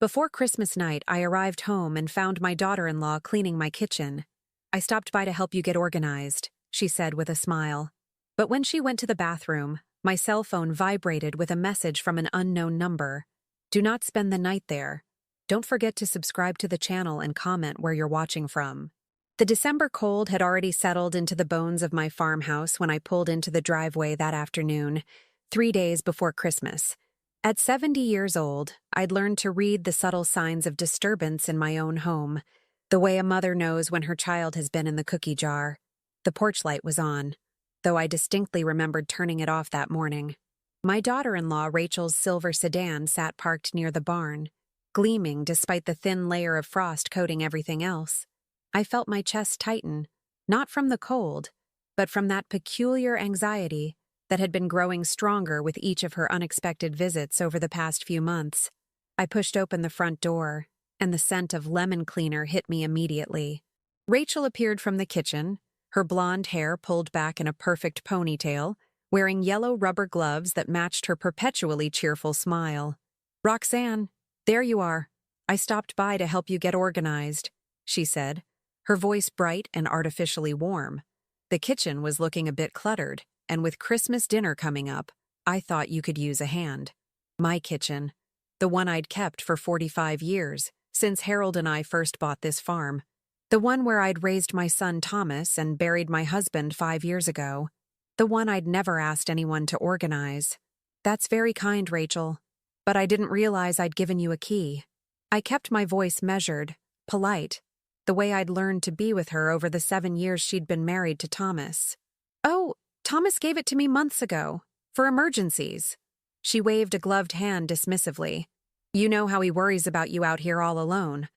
Before Christmas night, I arrived home and found my daughter-in-law cleaning my kitchen. "I stopped by to help you get organized," she said with a smile. But when she went to the bathroom, my cell phone vibrated with a message from an unknown number. "Do not spend the night there. Don't forget to subscribe to the channel and comment where you're watching from." The December cold had already settled into the bones of my farmhouse when I pulled into the driveway that afternoon, 3 days before Christmas. At 70 years old, I'd learned to read the subtle signs of disturbance in my own home, the way a mother knows when her child has been in the cookie jar. The porch light was on, though I distinctly remembered turning it off that morning. My daughter-in-law Rachel's silver sedan sat parked near the barn, gleaming despite the thin layer of frost coating everything else. I felt my chest tighten, not from the cold, but from that peculiar anxiety that had been growing stronger with each of her unexpected visits over the past few months. I pushed open the front door, and the scent of lemon cleaner hit me immediately. Rachel appeared from the kitchen, her blonde hair pulled back in a perfect ponytail, wearing yellow rubber gloves that matched her perpetually cheerful smile. "Roxanne, there you are. I stopped by to help you get organized," she said, her voice bright and artificially warm. The kitchen was looking a bit cluttered, and with Christmas dinner coming up, I thought you could use a hand. My kitchen. The one I'd kept for 45 years, since Harold and I first bought this farm. The one where I'd raised my son Thomas and buried my husband 5 years ago. The one I'd never asked anyone to organize. "That's very kind, Rachel. But I didn't realize I'd given you a key." I kept my voice measured, polite, the way I'd learned to be with her over the 7 years she'd been married to Thomas. "Oh, Thomas gave it to me months ago, for emergencies." She waved a gloved hand dismissively. "You know how he worries about you out here all alone."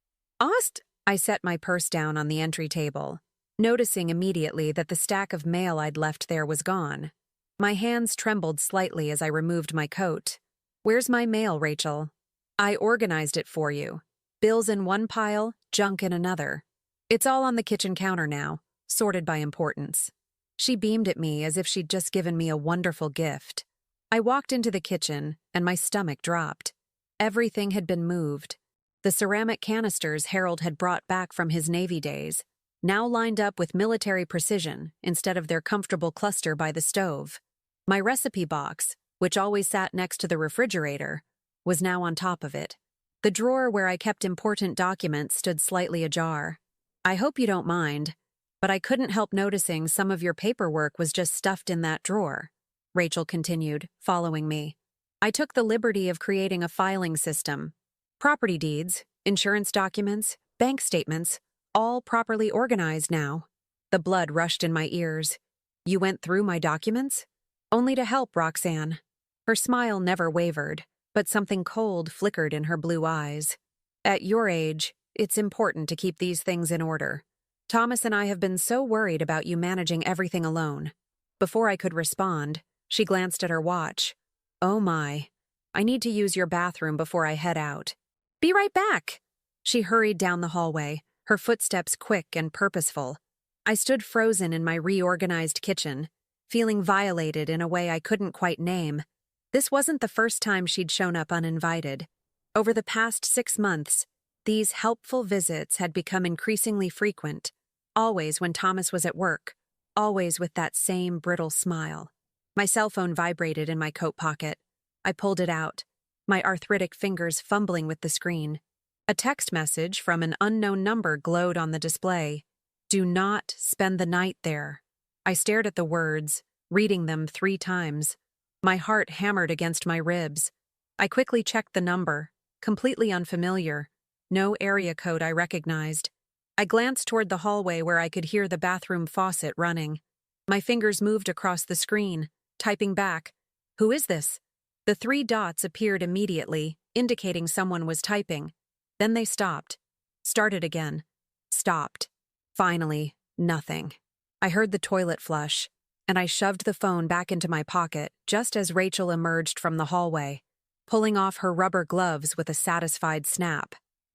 I set my purse down on the entry table, noticing immediately that the stack of mail I'd left there was gone. My hands trembled slightly as I removed my coat. "Where's my mail, Rachel?" "I organized it for you. Bills in one pile, junk in another. It's all on the kitchen counter now, sorted by importance." She beamed at me as if she'd just given me a wonderful gift. I walked into the kitchen, and my stomach dropped. Everything had been moved. The ceramic canisters Harold had brought back from his Navy days, now lined up with military precision instead of their comfortable cluster by the stove. My recipe box, which always sat next to the refrigerator, was now on top of it. The drawer where I kept important documents stood slightly ajar. "I hope you don't mind, but I couldn't help noticing some of your paperwork was just stuffed in that drawer," Rachel continued, following me. "I took the liberty of creating a filing system. Property deeds, insurance documents, bank statements, all properly organized now." The blood rushed in my ears. "You went through my documents?" "Only to help, Roxanne." Her smile never wavered, but something cold flickered in her blue eyes. "At your age, it's important to keep these things in order. Thomas and I have been so worried about you managing everything alone." Before I could respond, she glanced at her watch. "Oh my, I need to use your bathroom before I head out." "Be right back." She hurried down the hallway, her footsteps quick and purposeful. I stood frozen in my reorganized kitchen, feeling violated in a way I couldn't quite name. This wasn't the first time she'd shown up uninvited. Over the past 6 months, these helpful visits had become increasingly frequent, always when Thomas was at work, always with that same brittle smile. My cell phone vibrated in my coat pocket. I pulled it out, my arthritic fingers fumbling with the screen. A text message from an unknown number glowed on the display. "Do not spend the night there." I stared at the words, reading them 3 times. My heart hammered against my ribs. I quickly checked the number, completely unfamiliar. No area code I recognized. I glanced toward the hallway where I could hear the bathroom faucet running. My fingers moved across the screen, typing back, "Who is this?" The 3 dots appeared immediately, indicating someone was typing. Then they stopped. Started again. Stopped. Finally, nothing. I heard the toilet flush, and I shoved the phone back into my pocket just as Rachel emerged from the hallway, pulling off her rubber gloves with a satisfied snap.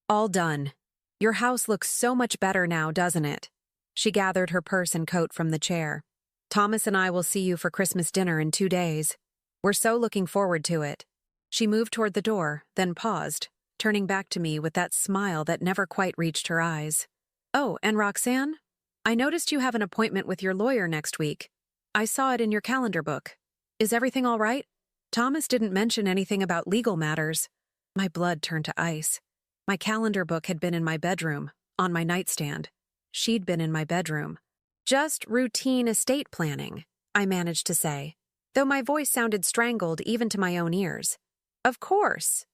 "All done. Your house looks so much better now, doesn't it?" She gathered her purse and coat from the chair. "Thomas and I will see you for Christmas dinner in 2 days. We're so looking forward to it." She moved toward the door, then paused, turning back to me with that smile that never quite reached her eyes. "Oh, and Roxanne? I noticed you have an appointment with your lawyer next week. I saw it in your calendar book. Is everything all right? Thomas didn't mention anything about legal matters." My blood turned to ice. My calendar book had been in my bedroom, on my nightstand. She'd been in my bedroom. "Just routine estate planning," I managed to say, though my voice sounded strangled even to my own ears. Of course.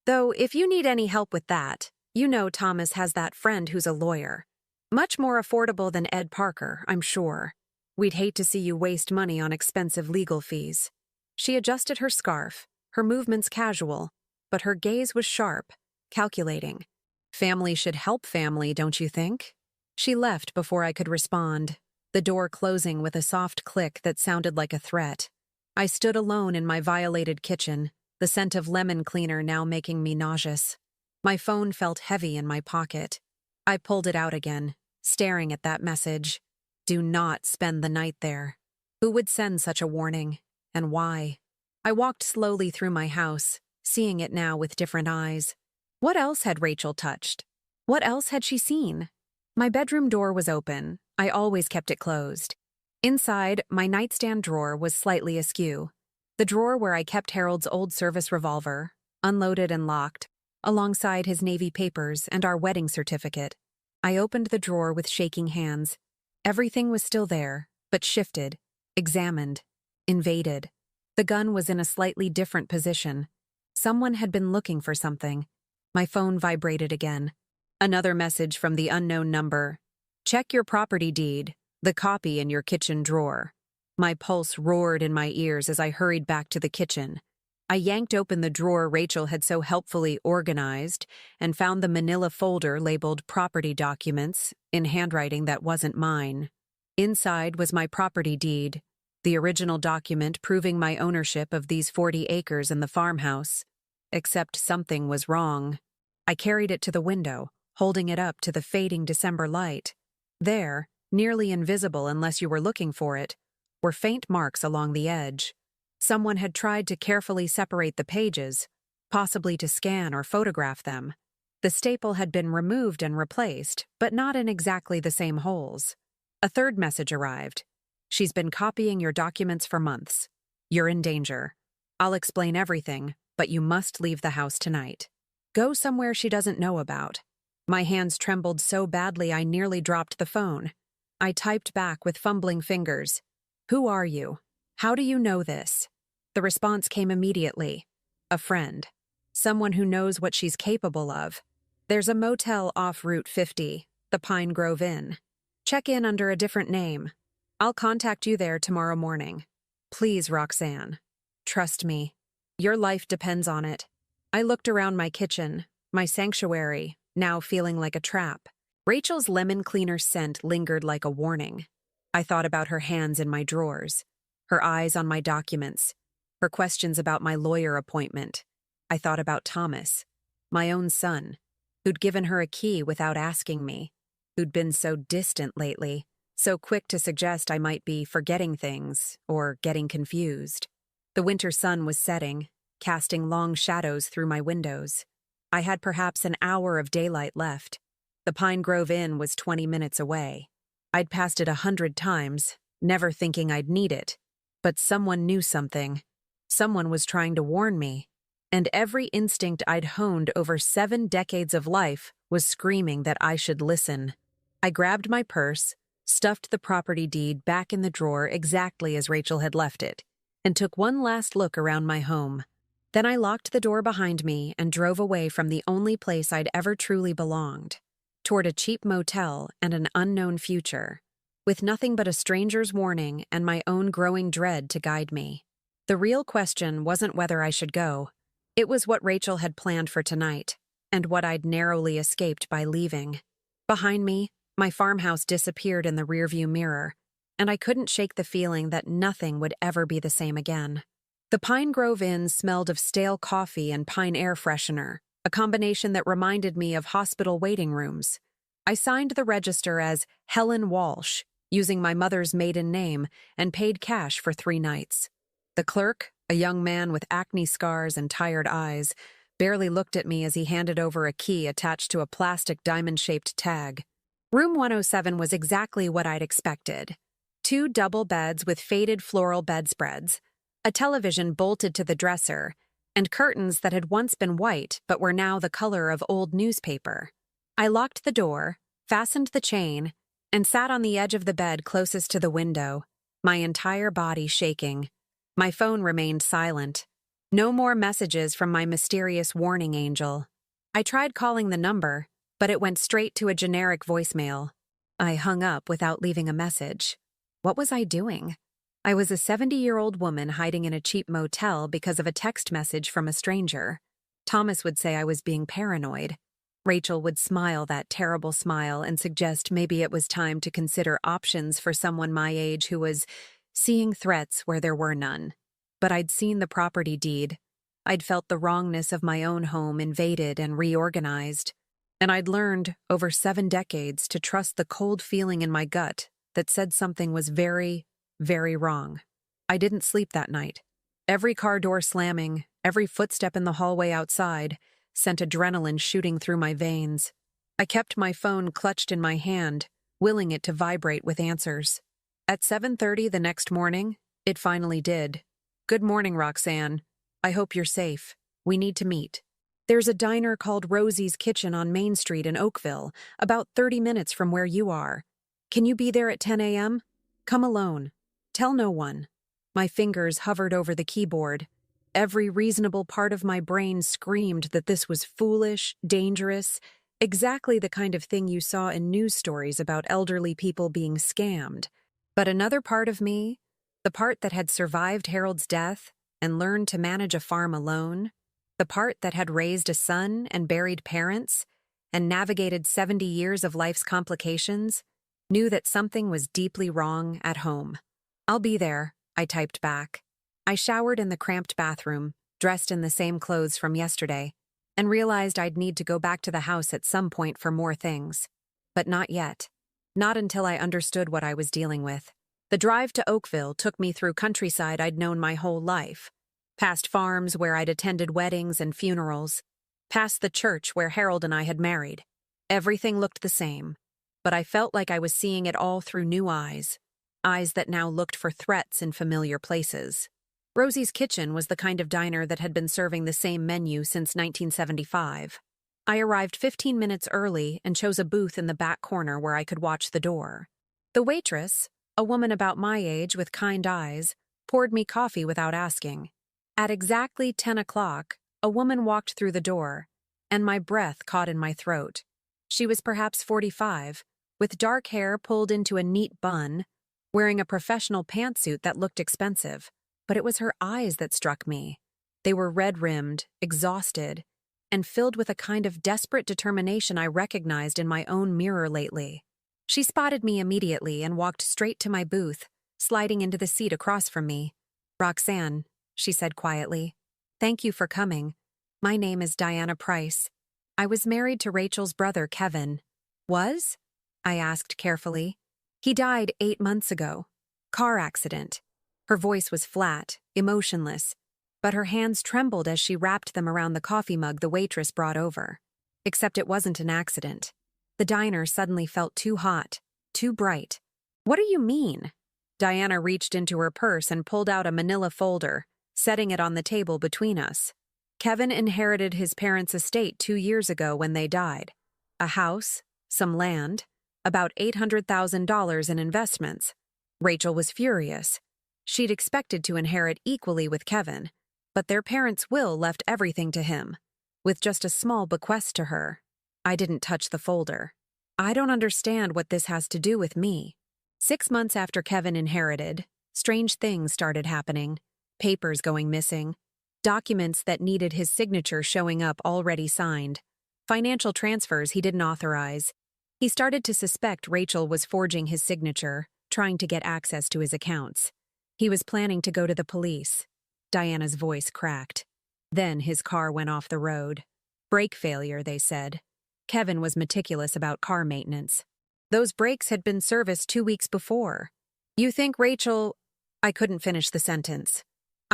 Though if you need any help with that, you know Thomas has that friend who's a lawyer. Much more affordable than Ed Parker, I'm sure. We'd hate to see you waste money on expensive legal fees." She adjusted her scarf, her movements casual, but her gaze was sharp, calculating. "Family should help family, don't you think?" She left before I could respond, the door closing with a soft click that sounded like a threat. I stood alone in my violated kitchen, the scent of lemon cleaner now making me nauseous. My phone felt heavy in my pocket. I pulled it out again, staring at that message. Do not spend the night there. Who would send such a warning, and why? I walked slowly through my house, seeing it now with different eyes. What else had Rachel touched? What else had she seen? My bedroom door was open. I always kept it closed. Inside, my nightstand drawer was slightly askew. The drawer where I kept Harold's old service revolver, unloaded and locked, alongside his Navy papers and our wedding certificate. I opened the drawer with shaking hands. Everything was still there, but shifted, examined, invaded. The gun was in a slightly different position. Someone had been looking for something. My phone vibrated again. Another message from the unknown number. "Check your property deed, the copy in your kitchen drawer." My pulse roared in my ears as I hurried back to the kitchen. I yanked open the drawer Rachel had so helpfully organized and found the manila folder labeled property documents in handwriting that wasn't mine. Inside was my property deed, the original document proving my ownership of these 40 acres in the farmhouse. Except something was wrong. I carried it to the window, holding it up to the fading December light. There, nearly invisible unless you were looking for it, were faint marks along the edge. Someone had tried to carefully separate the pages, possibly to scan or photograph them. The staple had been removed and replaced, but not in exactly the same holes. A third message arrived. "She's been copying your documents for months. You're in danger. I'll explain everything, but you must leave the house tonight. Go somewhere she doesn't know about." My hands trembled so badly I nearly dropped the phone. I typed back with fumbling fingers. "Who are you? How do you know this?" The response came immediately. "A friend. Someone who knows what she's capable of. There's a motel off Route 50, the Pine Grove Inn. Check in under a different name. I'll contact you there tomorrow morning. Please, Roxanne. Trust me. Your life depends on it." I looked around my kitchen, my sanctuary, now feeling like a trap. Rachel's lemon cleaner scent lingered like a warning. I thought about her hands in my drawers, her eyes on my documents, her questions about my lawyer appointment. I thought about Thomas, my own son, who'd given her a key without asking me, who'd been so distant lately, so quick to suggest I might be forgetting things or getting confused. The winter sun was setting, casting long shadows through my windows. I had perhaps an hour of daylight left. The Pine Grove Inn was 20 minutes away. I'd passed it 100 times, never thinking I'd need it. But someone knew something. Someone was trying to warn me. And every instinct I'd honed over 7 decades of life was screaming that I should listen. I grabbed my purse, stuffed the property deed back in the drawer exactly as Rachel had left it, and took one last look around my home. Then I locked the door behind me and drove away from the only place I'd ever truly belonged, toward a cheap motel and an unknown future, with nothing but a stranger's warning and my own growing dread to guide me. The real question wasn't whether I should go. It was what Rachel had planned for tonight, and what I'd narrowly escaped by leaving. Behind me, my farmhouse disappeared in the rearview mirror, and I couldn't shake the feeling that nothing would ever be the same again. The Pine Grove Inn smelled of stale coffee and pine air freshener, a combination that reminded me of hospital waiting rooms. I signed the register as Helen Walsh, using my mother's maiden name, and paid cash for 3 nights. The clerk, a young man with acne scars and tired eyes, barely looked at me as he handed over a key attached to a plastic diamond-shaped tag. Room 107 was exactly what I'd expected. 2 double beds with faded floral bedspreads, a television bolted to the dresser, and curtains that had once been white but were now the color of old newspaper. I locked the door, fastened the chain, and sat on the edge of the bed closest to the window, my entire body shaking. My phone remained silent. No more messages from my mysterious warning angel. I tried calling the number, but it went straight to a generic voicemail. I hung up without leaving a message. What was I doing? I was a 70-year-old woman hiding in a cheap motel because of a text message from a stranger. Thomas would say I was being paranoid. Rachel would smile that terrible smile and suggest maybe it was time to consider options for someone my age who was seeing threats where there were none. But I'd seen the property deed. I'd felt the wrongness of my own home invaded and reorganized. And I'd learned, over 7 decades, to trust the cold feeling in my gut that said something was very, very wrong. I didn't sleep that night. Every car door slamming, every footstep in the hallway outside, sent adrenaline shooting through my veins. I kept my phone clutched in my hand, willing it to vibrate with answers. At 7:30 the next morning, it finally did. "Good morning, Roxanne. I hope you're safe. We need to meet. There's a diner called Rosie's Kitchen on Main Street in Oakville, about 30 minutes from where you are. Can you be there at 10 a.m.? Come alone. Tell no one." My fingers hovered over the keyboard. Every reasonable part of my brain screamed that this was foolish, dangerous, exactly the kind of thing you saw in news stories about elderly people being scammed. But another part of me, the part that had survived Harold's death and learned to manage a farm alone, the part that had raised a son and buried parents and navigated 70 years of life's complications, knew that something was deeply wrong at home. "I'll be there," I typed back. I showered in the cramped bathroom, dressed in the same clothes from yesterday, and realized I'd need to go back to the house at some point for more things. But not yet. Not until I understood what I was dealing with. The drive to Oakville took me through countryside I'd known my whole life, past farms where I'd attended weddings and funerals, past the church where Harold and I had married. Everything looked the same, but I felt like I was seeing it all through new eyes, eyes that now looked for threats in familiar places. Rosie's Kitchen was the kind of diner that had been serving the same menu since 1975. I arrived 15 minutes early and chose a booth in the back corner where I could watch the door. The waitress, a woman about my age with kind eyes, poured me coffee without asking. At exactly 10 o'clock, a woman walked through the door, and my breath caught in my throat. She was perhaps 45, with dark hair pulled into a neat bun, wearing a professional pantsuit that looked expensive. But it was her eyes that struck me. They were red-rimmed, exhausted, and filled with a kind of desperate determination I recognized in my own mirror lately. She spotted me immediately and walked straight to my booth, sliding into the seat across from me. "Roxanne," she said quietly, "thank you for coming. My name is Diana Price. I was married to Rachel's brother, Kevin." "Was?" I asked carefully. "He died 8 months ago. Car accident." Her voice was flat, emotionless, but her hands trembled as she wrapped them around the coffee mug the waitress brought over. Except it wasn't an accident. The diner suddenly felt too hot, too bright. "What do you mean?" Diana reached into her purse and pulled out a manila folder, setting it on the table between us. Kevin inherited his parents' estate 2 years ago when they died. A house, some land, about $800,000 in investments. Rachel was furious. She'd expected to inherit equally with Kevin, but their parents' will left everything to him, with just a small bequest to her. I didn't touch the folder. "I don't understand what this has to do with me." 6 months after Kevin inherited, strange things started happening. Papers going missing, documents that needed his signature showing up already signed, financial transfers he didn't authorize. He started to suspect Rachel was forging his signature, trying to get access to his accounts. He was planning to go to the police. Diana's voice cracked. Then his car went off the road. Brake failure, they said. Kevin was meticulous about car maintenance. Those brakes had been serviced 2 weeks before. "You think Rachel—" I couldn't finish the sentence.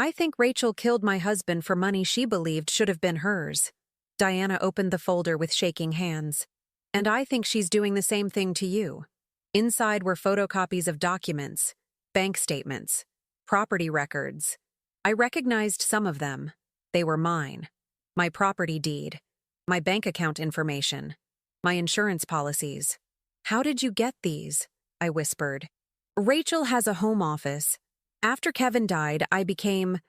I think Rachel killed my husband for money she believed should have been hers. Diana opened the folder with shaking hands. And I think she's doing the same thing to you. Inside were photocopies of documents, bank statements, property records. I recognized some of them. They were mine. My property deed, my bank account information, my insurance policies. How did you get these? I whispered. Rachel has a home office. After Kevin died, I became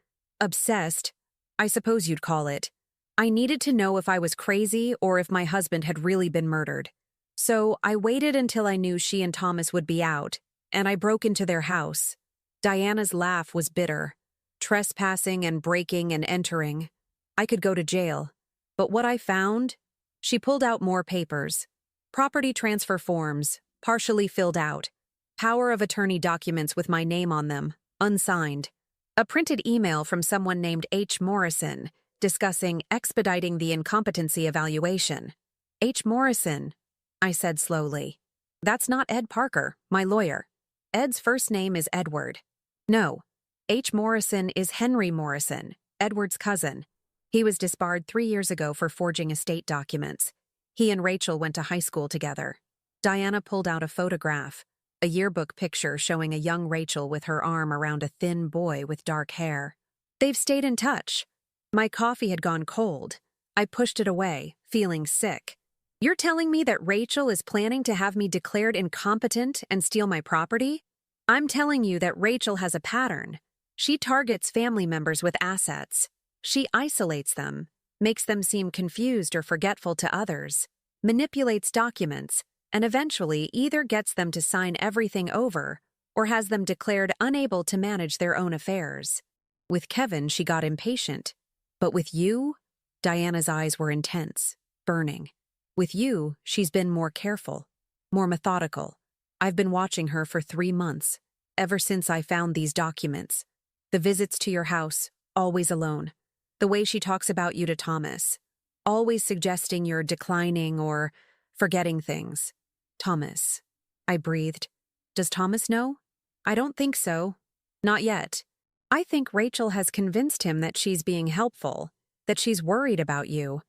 obsessed, I suppose you'd call it. I needed to know if I was crazy or if my husband had really been murdered. So I waited until I knew she and Thomas would be out, and I broke into their house. Diana's laugh was bitter. Trespassing and breaking and entering. I could go to jail. But what I found? She pulled out more papers. Property transfer forms, partially filled out. Power of attorney documents with my name on them, unsigned. A printed email from someone named H. Morrison, discussing expediting the incompetency evaluation. H. Morrison, I said slowly. That's not Ed Parker, my lawyer. Ed's first name is Edward. No, H. Morrison is Henry Morrison, Edward's cousin. He was disbarred 3 years ago for forging estate documents. He and Rachel went to high school together. Diana pulled out a photograph, a yearbook picture showing a young Rachel with her arm around a thin boy with dark hair. They've stayed in touch. My coffee had gone cold. I pushed it away, feeling sick. You're telling me that Rachel is planning to have me declared incompetent and steal my property? I'm telling you that Rachel has a pattern. She targets family members with assets. She isolates them, makes them seem confused or forgetful to others, manipulates documents, and eventually either gets them to sign everything over or has them declared unable to manage their own affairs. With Kevin, she got impatient. But with you, Diana's eyes were intense, burning. With you, she's been more careful, more methodical. I've been watching her for 3 months, ever since I found these documents. The visits to your house, always alone. The way she talks about you to Thomas, always suggesting you're declining or forgetting things. Thomas, I breathed. Does Thomas know? I don't think so. Not yet. I think Rachel has convinced him that she's being helpful, that she's worried about you.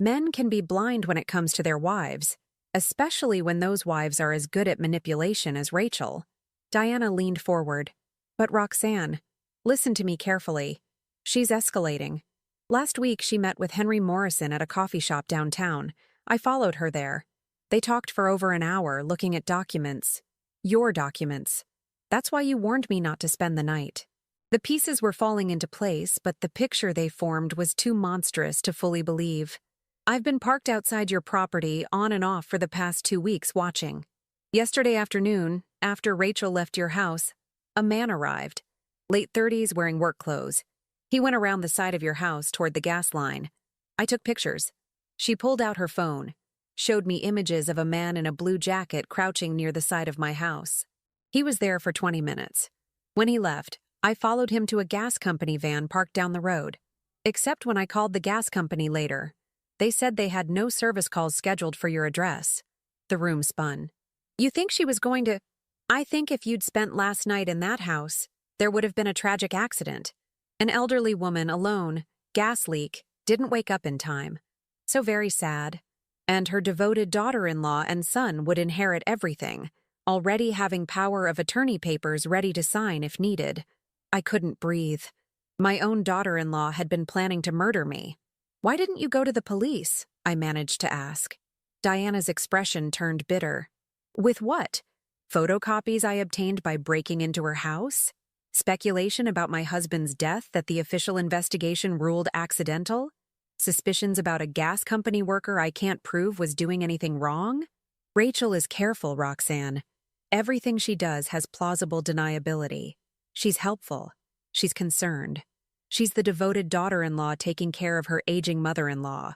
Men can be blind when it comes to their wives, especially when those wives are as good at manipulation as Rachel. Diana leaned forward. But Roxanne, listen to me carefully. She's escalating. Last week she met with Henry Morrison at a coffee shop downtown. I followed her there. They talked for over an hour, looking at documents. Your documents. That's why you warned me not to spend the night. The pieces were falling into place, but the picture they formed was too monstrous to fully believe. I've been parked outside your property on and off for the past 2 weeks watching. Yesterday afternoon, after Rachel left your house, a man arrived. Late 30s, wearing work clothes. He went around the side of your house toward the gas line. I took pictures. She pulled out her phone, showed me images of a man in a blue jacket crouching near the side of my house. He was there for 20 minutes. When he left, I followed him to a gas company van parked down the road. Except when I called the gas company later. They said they had no service calls scheduled for your address. The room spun. You think she was going to... I think if you'd spent last night in that house, there would have been a tragic accident. An elderly woman alone, gas leak, didn't wake up in time. So very sad. And her devoted daughter-in-law and son would inherit everything, already having power of attorney papers ready to sign if needed. I couldn't breathe. My own daughter-in-law had been planning to murder me. Why didn't you go to the police? I managed to ask. Diana's expression turned bitter. With what? Photocopies I obtained by breaking into her house? Speculation about my husband's death that the official investigation ruled accidental? Suspicions about a gas company worker I can't prove was doing anything wrong? Rachel is careful, Roxanne. Everything she does has plausible deniability. She's helpful. She's concerned. She's the devoted daughter-in-law taking care of her aging mother-in-law.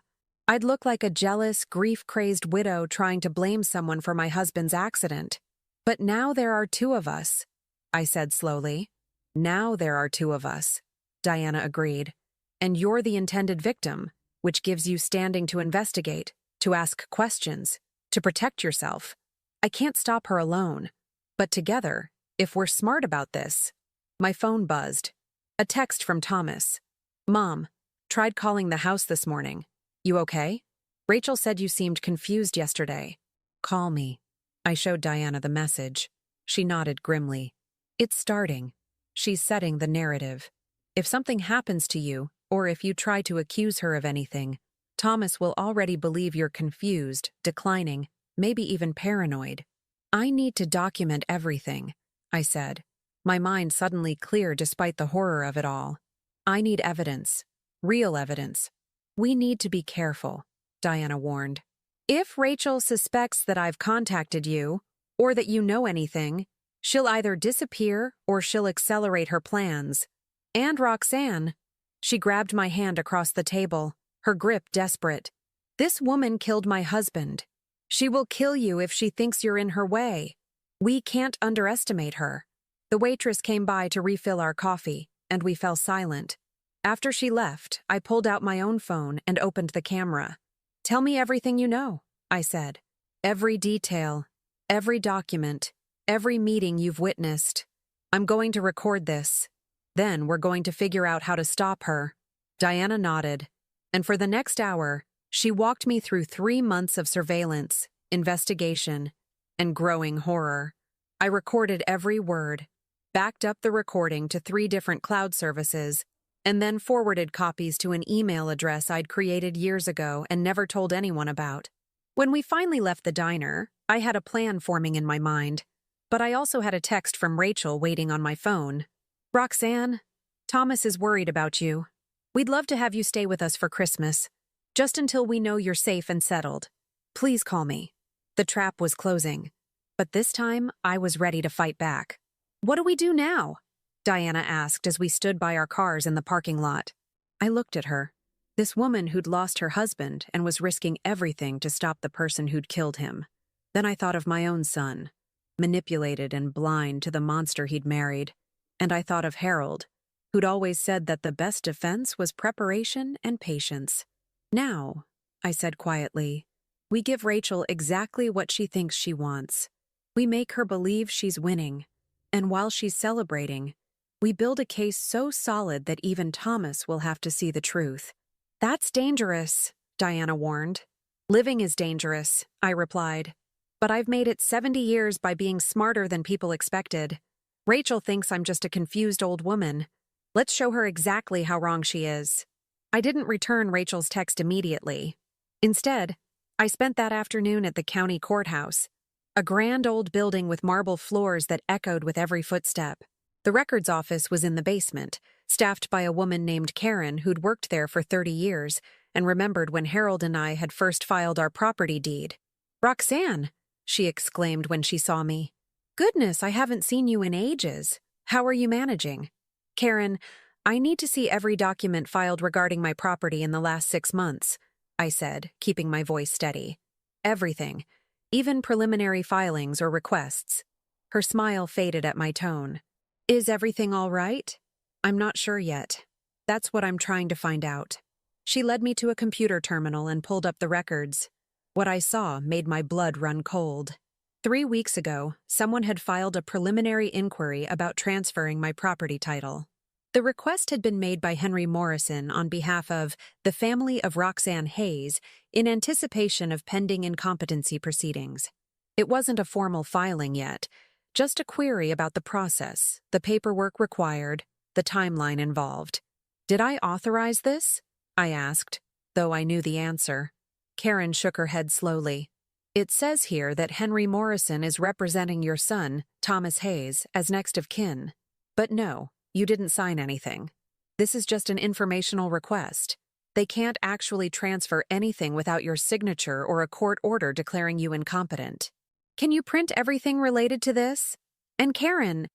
I'd look like a jealous, grief-crazed widow trying to blame someone for my husband's accident. But now there are 2 of us, I said slowly. Now there are 2 of us, Diana agreed. And you're the intended victim, which gives you standing to investigate, to ask questions, to protect yourself. I can't stop her alone. But together, if we're smart about this... My phone buzzed. A text from Thomas. Mom, tried calling the house this morning. You okay? Rachel said you seemed confused yesterday. Call me. I showed Diana the message. She nodded grimly. It's starting. She's setting the narrative. If something happens to you, or if you try to accuse her of anything, Thomas will already believe you're confused, declining, maybe even paranoid. I need to document everything, I said, my mind suddenly clear despite the horror of it all. I need evidence. Real evidence. We need to be careful, Diana warned. If Rachel suspects that I've contacted you, or that you know anything, she'll either disappear or she'll accelerate her plans. And Roxanne. She grabbed my hand across the table, her grip desperate. This woman killed my husband. She will kill you if she thinks you're in her way. We can't underestimate her. The waitress came by to refill our coffee, and we fell silent. After she left, I pulled out my own phone and opened the camera. Tell me everything you know, I said. Every detail, every document, every meeting you've witnessed. I'm going to record this. Then we're going to figure out how to stop her. Diana nodded, and for the next hour, she walked me through 3 months of surveillance, investigation, and growing horror. I recorded every word, backed up the recording to 3 different cloud services, and then forwarded copies to an email address I'd created years ago and never told anyone about. When we finally left the diner, I had a plan forming in my mind, but I also had a text from Rachel waiting on my phone. Roxanne, Thomas is worried about you. We'd love to have you stay with us for Christmas, just until we know you're safe and settled. Please call me. The trap was closing, but this time I was ready to fight back. What do we do now? Diana asked as we stood by our cars in the parking lot. I looked at her. This woman who'd lost her husband and was risking everything to stop the person who'd killed him. Then I thought of my own son, manipulated and blind to the monster he'd married. And I thought of Harold, who'd always said that the best defense was preparation and patience. Now, I said quietly, we give Rachel exactly what she thinks she wants. We make her believe she's winning. And while she's celebrating, we build a case so solid that even Thomas will have to see the truth. That's dangerous, Diana warned. Living is dangerous, I replied. But I've made it 70 years by being smarter than people expected. Rachel thinks I'm just a confused old woman. Let's show her exactly how wrong she is. I didn't return Rachel's text immediately. Instead, I spent that afternoon at the county courthouse, a grand old building with marble floors that echoed with every footstep. The records office was in the basement, staffed by a woman named Karen who'd worked there for 30 years and remembered when Harold and I had first filed our property deed. Roxanne, she exclaimed when she saw me. Goodness, I haven't seen you in ages. How are you managing? Karen, I need to see every document filed regarding my property in the last 6 months, I said, keeping my voice steady. Everything, even preliminary filings or requests. Her smile faded at my tone. Is everything all right? I'm not sure yet. That's what I'm trying to find out. She led me to a computer terminal and pulled up the records. What I saw made my blood run cold. 3 weeks ago, someone had filed a preliminary inquiry about transferring my property title. The request had been made by Henry Morrison on behalf of the family of Roxanne Hayes in anticipation of pending incompetency proceedings. It wasn't a formal filing yet, just a query about the process, the paperwork required, the timeline involved. Did I authorize this? I asked, though I knew the answer. Karen shook her head slowly. It says here that Henry Morrison is representing your son, Thomas Hayes, as next of kin. But no, you didn't sign anything. This is just an informational request. They can't actually transfer anything without your signature or a court order declaring you incompetent. Can you print everything related to this? And Karen,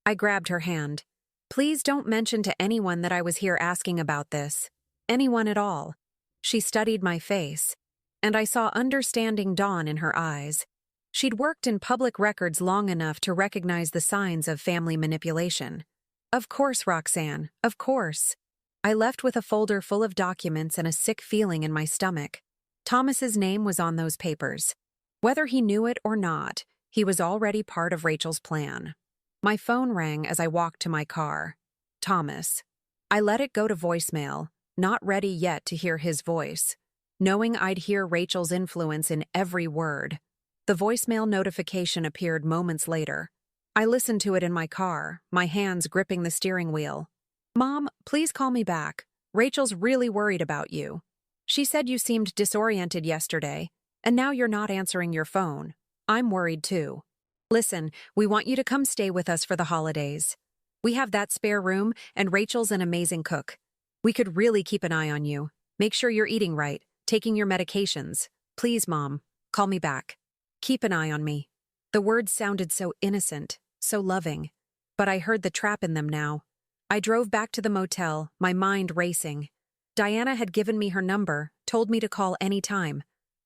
I grabbed her hand. Please don't mention to anyone that I was here asking about this. Anyone at all. She studied my face, and I saw understanding dawn in her eyes. She'd worked in public records long enough to recognize the signs of family manipulation. Of course, Roxanne, of course. I left with a folder full of documents and a sick feeling in my stomach. Thomas's name was on those papers. Whether he knew it or not, he was already part of Rachel's plan. My phone rang as I walked to my car. Thomas. I let it go to voicemail, not ready yet to hear his voice, knowing I'd hear Rachel's influence in every word. The voicemail notification appeared moments later. I listened to it in my car, my hands gripping the steering wheel. "Mom, please call me back. Rachel's really worried about you. She said you seemed disoriented yesterday, and now you're not answering your phone. I'm worried too. Listen, we want you to come stay with us for the holidays. We have that spare room, and Rachel's an amazing cook. We could really keep an eye on you. Make sure you're eating right, taking your medications. Please, Mom, call me back. Keep an eye on me." The words sounded so innocent, so loving, but I heard the trap in them now. I drove back to the motel, my mind racing. Diana had given me her number, told me to call any time.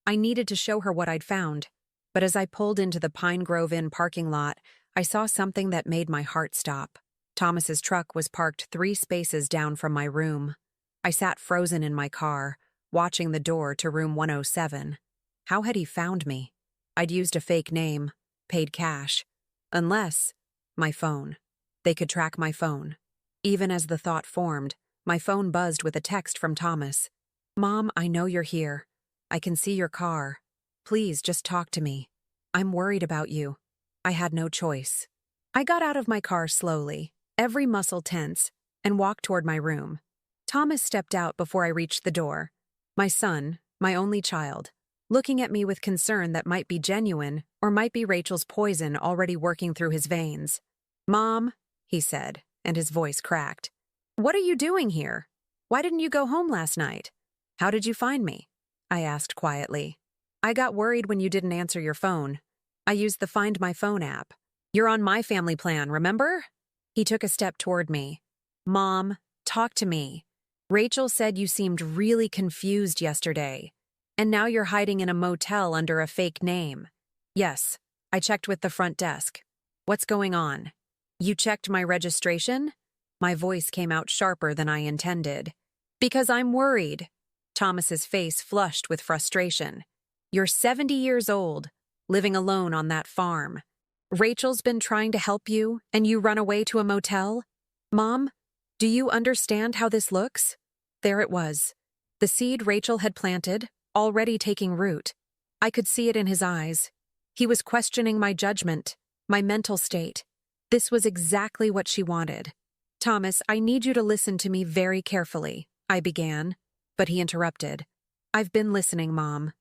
I needed to show her what I'd found. But as I pulled into the Pine Grove Inn parking lot, I saw something that made my heart stop. Thomas's truck was parked 3 spaces down from my room. I sat frozen in my car, watching the door to room 107. How had he found me? I'd used a fake name, paid cash. Unless, my phone. They could track my phone. Even as the thought formed, my phone buzzed with a text from Thomas. "Mom, I know you're here. I can see your car. Please just talk to me. I'm worried about you." I had no choice. I got out of my car slowly, every muscle tense, and walked toward my room. Thomas stepped out before I reached the door. My son, my only child, looking at me with concern that might be genuine or might be Rachel's poison already working through his veins. "Mom," he said, and his voice cracked. "What are you doing here? Why didn't you go home last night? How did you find me?" I asked quietly. "I got worried when you didn't answer your phone. I used the Find My Phone app. You're on my family plan, remember?" He took a step toward me. "Mom, talk to me. Rachel said you seemed really confused yesterday. And now you're hiding in a motel under a fake name." "Yes, I checked with the front desk. What's going on?" "You checked my registration?" My voice came out sharper than I intended. "Because I'm worried." Thomas's face flushed with frustration. "You're 70 years old, living alone on that farm. Rachel's been trying to help you, and you run away to a motel? Mom, do you understand how this looks?" There it was. The seed Rachel had planted, already taking root. I could see it in his eyes. He was questioning my judgment, my mental state. This was exactly what she wanted. "Thomas, I need you to listen to me very carefully," I began, but he interrupted. "I've been listening, Mom.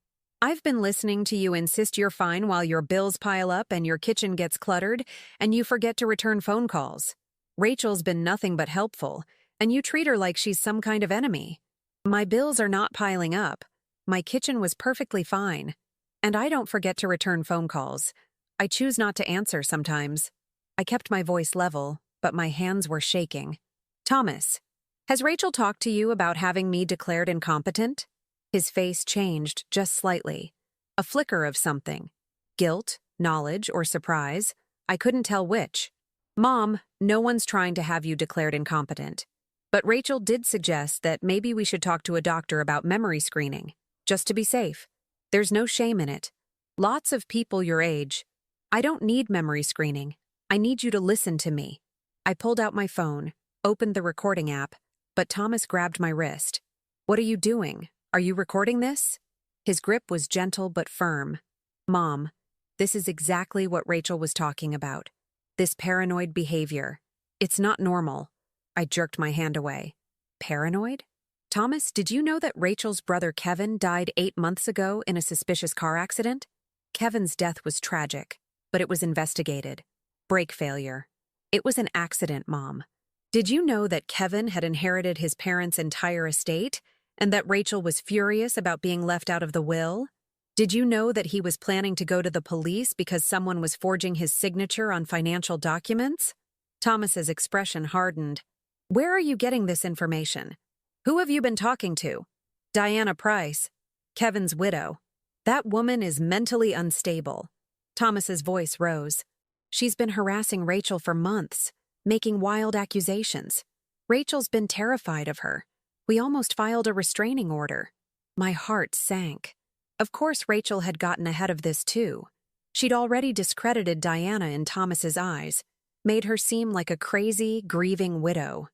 I've been listening to you insist you're fine while your bills pile up and your kitchen gets cluttered, and you forget to return phone calls. Rachel's been nothing but helpful, and you treat her like she's some kind of enemy. My bills are not piling up. My kitchen was perfectly fine. And I don't forget to return phone calls. I choose not to answer sometimes." I kept my voice level, but my hands were shaking. "Thomas, has Rachel talked to you about having me declared incompetent?" His face changed just slightly. A flicker of something. Guilt, knowledge, or surprise. I couldn't tell which. "Mom, no one's trying to have you declared incompetent. But Rachel did suggest that maybe we should talk to a doctor about memory screening, just to be safe. There's no shame in it. Lots of people your age. I don't need memory screening. I need you to listen to me." I pulled out my phone, opened the recording app, but Thomas grabbed my wrist. "What are you doing? Are you recording this?" His grip was gentle but firm. "Mom, this is exactly what Rachel was talking about. This paranoid behavior. It's not normal." I jerked my hand away. "Paranoid? Thomas, did you know that Rachel's brother Kevin died 8 months ago in a suspicious car accident? Kevin's death was tragic, but it was investigated. Brake failure. It was an accident, Mom. Did you know that Kevin had inherited his parents' entire estate, and that Rachel was furious about being left out of the will? Did you know that he was planning to go to the police because someone was forging his signature on financial documents?" Thomas's expression hardened. "Where are you getting this information? Who have you been talking to?" "Diana Price, Kevin's widow. That woman is mentally unstable." Thomas's voice rose. "She's been harassing Rachel for months, making wild accusations. Rachel's been terrified of her. We almost filed a restraining order." My heart sank. Of course Rachel had gotten ahead of this too. She'd already discredited Diana in Thomas's eyes, made her seem like a crazy, grieving widow.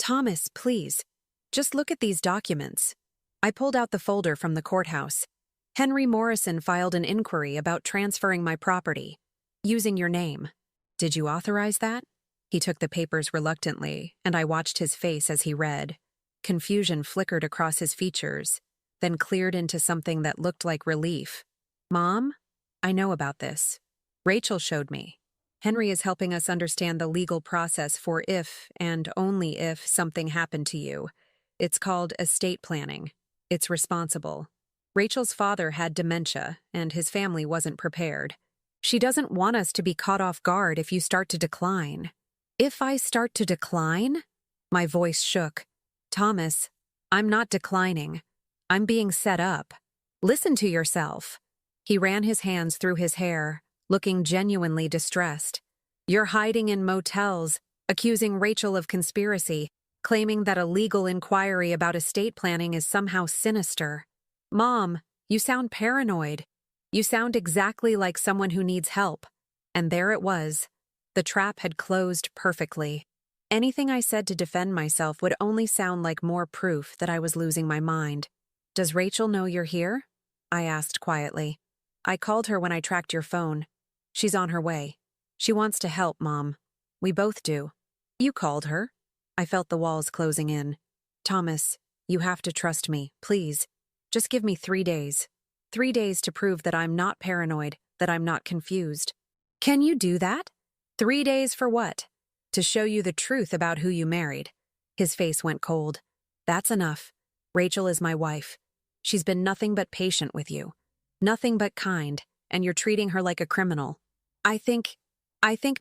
Thomas, please. Just look at these documents. I pulled out the folder from the courthouse. Henry Morrison filed an inquiry about transferring my property, using your name. Did you authorize that? He took the papers reluctantly, and I watched his face as he read. Confusion flickered across his features, then cleared into something that looked like relief. Mom, I know about this. Rachel showed me. Henry is helping us understand the legal process for if, and only if, something happened to you. It's called estate planning. It's responsible. Rachel's father had dementia, and his family wasn't prepared. She doesn't want us to be caught off guard if you start to decline. If I start to decline? My voice shook. Thomas, I'm not declining. I'm being set up. Listen to yourself. He ran his hands through his hair, looking genuinely distressed. You're hiding in motels, accusing Rachel of conspiracy, claiming that a legal inquiry about estate planning is somehow sinister. Mom, you sound paranoid. You sound exactly like someone who needs help. And there it was. The trap had closed perfectly. Anything I said to defend myself would only sound like more proof that I was losing my mind. Does Rachel know you're here? I asked quietly. I called her when I tracked your phone. She's on her way. She wants to help, Mom. We both do. You called her? I felt the walls closing in. Thomas, you have to trust me, please. Just give me 3 days. 3 days to prove that I'm not paranoid, that I'm not confused. Can you do that? 3 days for what? To show you the truth about who you married. His face went cold. That's enough. Rachel is my wife. She's been nothing but patient with you. Nothing but kind, and you're treating her like a criminal. I think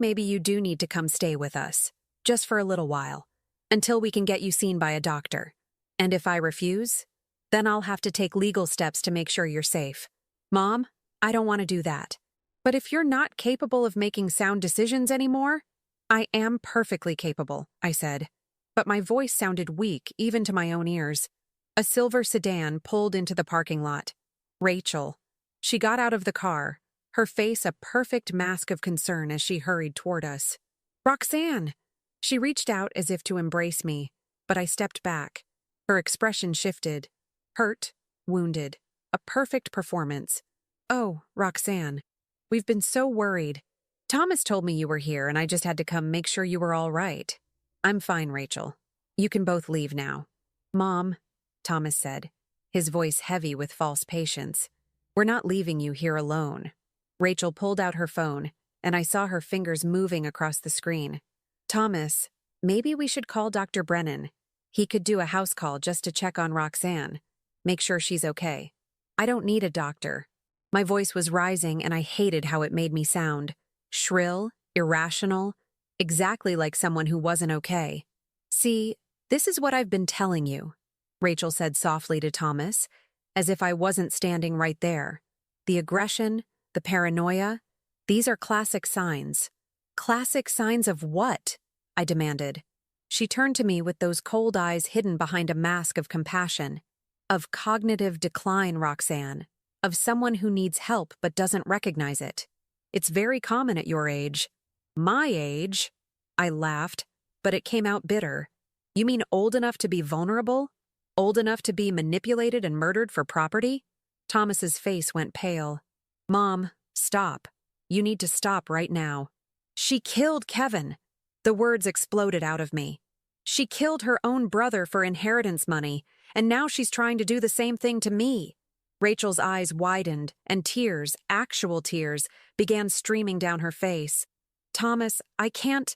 maybe you do need to come stay with us, just for a little while, until we can get you seen by a doctor. And if I refuse, then I'll have to take legal steps to make sure you're safe. Mom, I don't want to do that. But if you're not capable of making sound decisions anymore, I am perfectly capable, I said. But my voice sounded weak even to my own ears. A silver sedan pulled into the parking lot. Rachel. She got out of the car, her face a perfect mask of concern as she hurried toward us. Roxanne! She reached out as if to embrace me, but I stepped back. Her expression shifted. Hurt, wounded. A perfect performance. Oh, Roxanne. We've been so worried. Thomas told me you were here and I just had to come make sure you were all right. I'm fine, Rachel. You can both leave now. Mom, Thomas said, his voice heavy with false patience. We're not leaving you here alone. Rachel pulled out her phone, and I saw her fingers moving across the screen. Thomas, maybe we should call Dr. Brennan. He could do a house call just to check on Roxanne. Make sure she's okay. I don't need a doctor. My voice was rising and I hated how it made me sound. Shrill, irrational, exactly like someone who wasn't okay. See, this is what I've been telling you, Rachel said softly to Thomas, as if I wasn't standing right there. The aggression, the paranoia, these are classic signs. Classic signs of what? I demanded. She turned to me with those cold eyes hidden behind a mask of compassion. Of cognitive decline, Roxanne. Of someone who needs help but doesn't recognize it. It's very common at your age. My age? I laughed, but it came out bitter. You mean old enough to be vulnerable? Old enough to be manipulated and murdered for property? Thomas's face went pale. Mom, stop. You need to stop right now. She killed Kevin. The words exploded out of me. She killed her own brother for inheritance money, and now she's trying to do the same thing to me. Rachel's eyes widened, and tears, actual tears, began streaming down her face. Thomas, I can't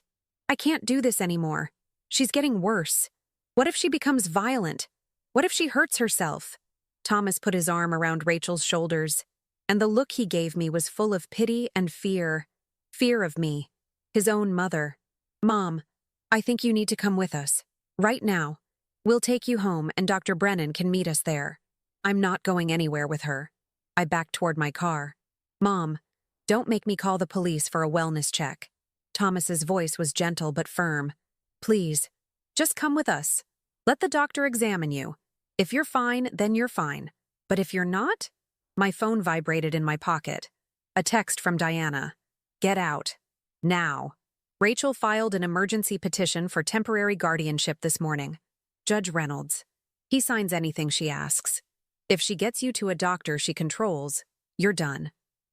do this anymore. She's getting worse. What if she becomes violent? What if she hurts herself? Thomas put his arm around Rachel's shoulders, and the look he gave me was full of pity and fear. Fear of me, his own mother. Mom, I think you need to come with us. Right now. We'll take you home and Dr. Brennan can meet us there. I'm not going anywhere with her. I backed toward my car. Mom, don't make me call the police for a wellness check. Thomas's voice was gentle but firm. Please, just come with us. Let the doctor examine you. If you're fine, then you're fine. But if you're not? My phone vibrated in my pocket. A text from Diana. Get out. Now. Rachel filed an emergency petition for temporary guardianship this morning. Judge Reynolds. He signs anything she asks. If she gets you to a doctor she controls, you're done.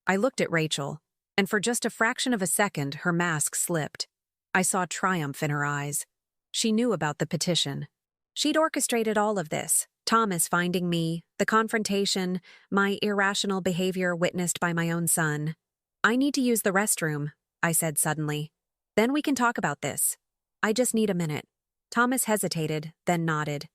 I looked at Rachel, and for just a fraction of a second her mask slipped. I saw triumph in her eyes. She knew about the petition. She'd orchestrated all of this. Thomas finding me, the confrontation, my irrational behavior witnessed by my own son. I need to use the restroom, I said suddenly. Then we can talk about this. I just need a minute. Thomas hesitated, then nodded.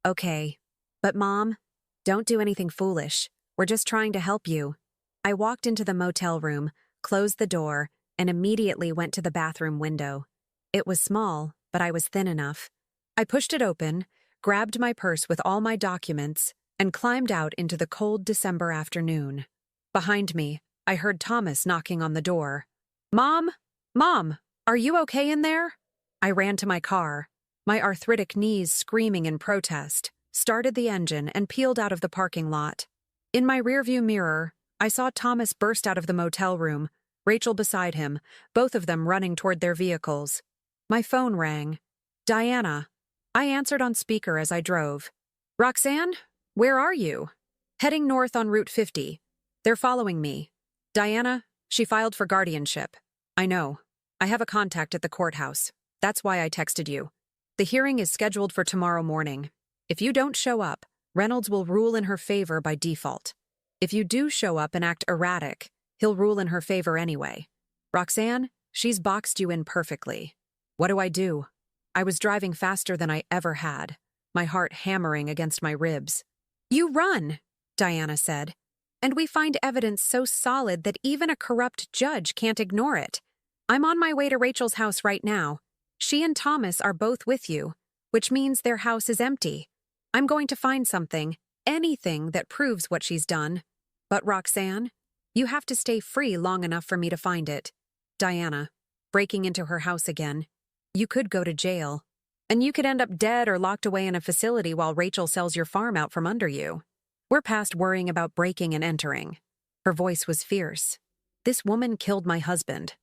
Okay. But Mom, don't do anything foolish. We're just trying to help you. I walked into the motel room, closed the door, and immediately went to the bathroom window. It was small, but I was thin enough. I pushed it open, grabbed my purse with all my documents, and climbed out into the cold December afternoon. Behind me, I heard Thomas knocking on the door. Mom? Mom, are you okay in there? I ran to my car, my arthritic knees screaming in protest, started the engine, and peeled out of the parking lot. In my rearview mirror, I saw Thomas burst out of the motel room, Rachel beside him, both of them running toward their vehicles. My phone rang. Diana. I answered on speaker as I drove. Roxanne, where are you? Heading north on Route 50. They're following me. Diana, she filed for guardianship. I know. I have a contact at the courthouse. That's why I texted you. The hearing is scheduled for tomorrow morning. If you don't show up, Reynolds will rule in her favor by default. If you do show up and act erratic, he'll rule in her favor anyway. Roxanne, she's boxed you in perfectly. What do I do? I was driving faster than I ever had, my heart hammering against my ribs. You run, Diana said, and we find evidence so solid that even a corrupt judge can't ignore it. I'm on my way to Rachel's house right now. She and Thomas are both with you, which means their house is empty. I'm going to find something, anything that proves what she's done. But Roxanne, you have to stay free long enough for me to find it. Diana, breaking into her house again. You could go to jail, and you could end up dead or locked away in a facility while Rachel sells your farm out from under you. We're past worrying about breaking and entering. Her voice was fierce. This woman killed my husband.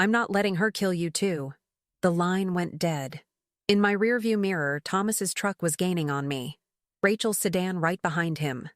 I'm not letting her kill you too. The line went dead. In my rearview mirror, Thomas's truck was gaining on me. Rachel's sedan right behind him.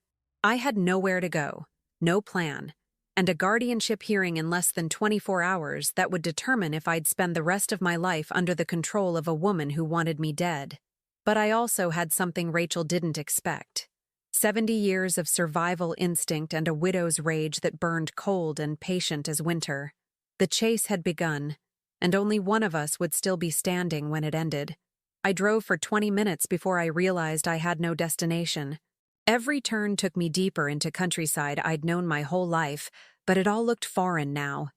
I had nowhere to go, no plan, and a guardianship hearing in less than 24 hours that would determine if I'd spend the rest of my life under the control of a woman who wanted me dead. But I also had something Rachel didn't expect. 70 years of survival instinct and a widow's rage that burned cold and patient as winter. The chase had begun, and only one of us would still be standing when it ended. I drove for 20 minutes before I realized I had no destination. Every turn took me deeper into countryside I'd known my whole life, but it all looked foreign now,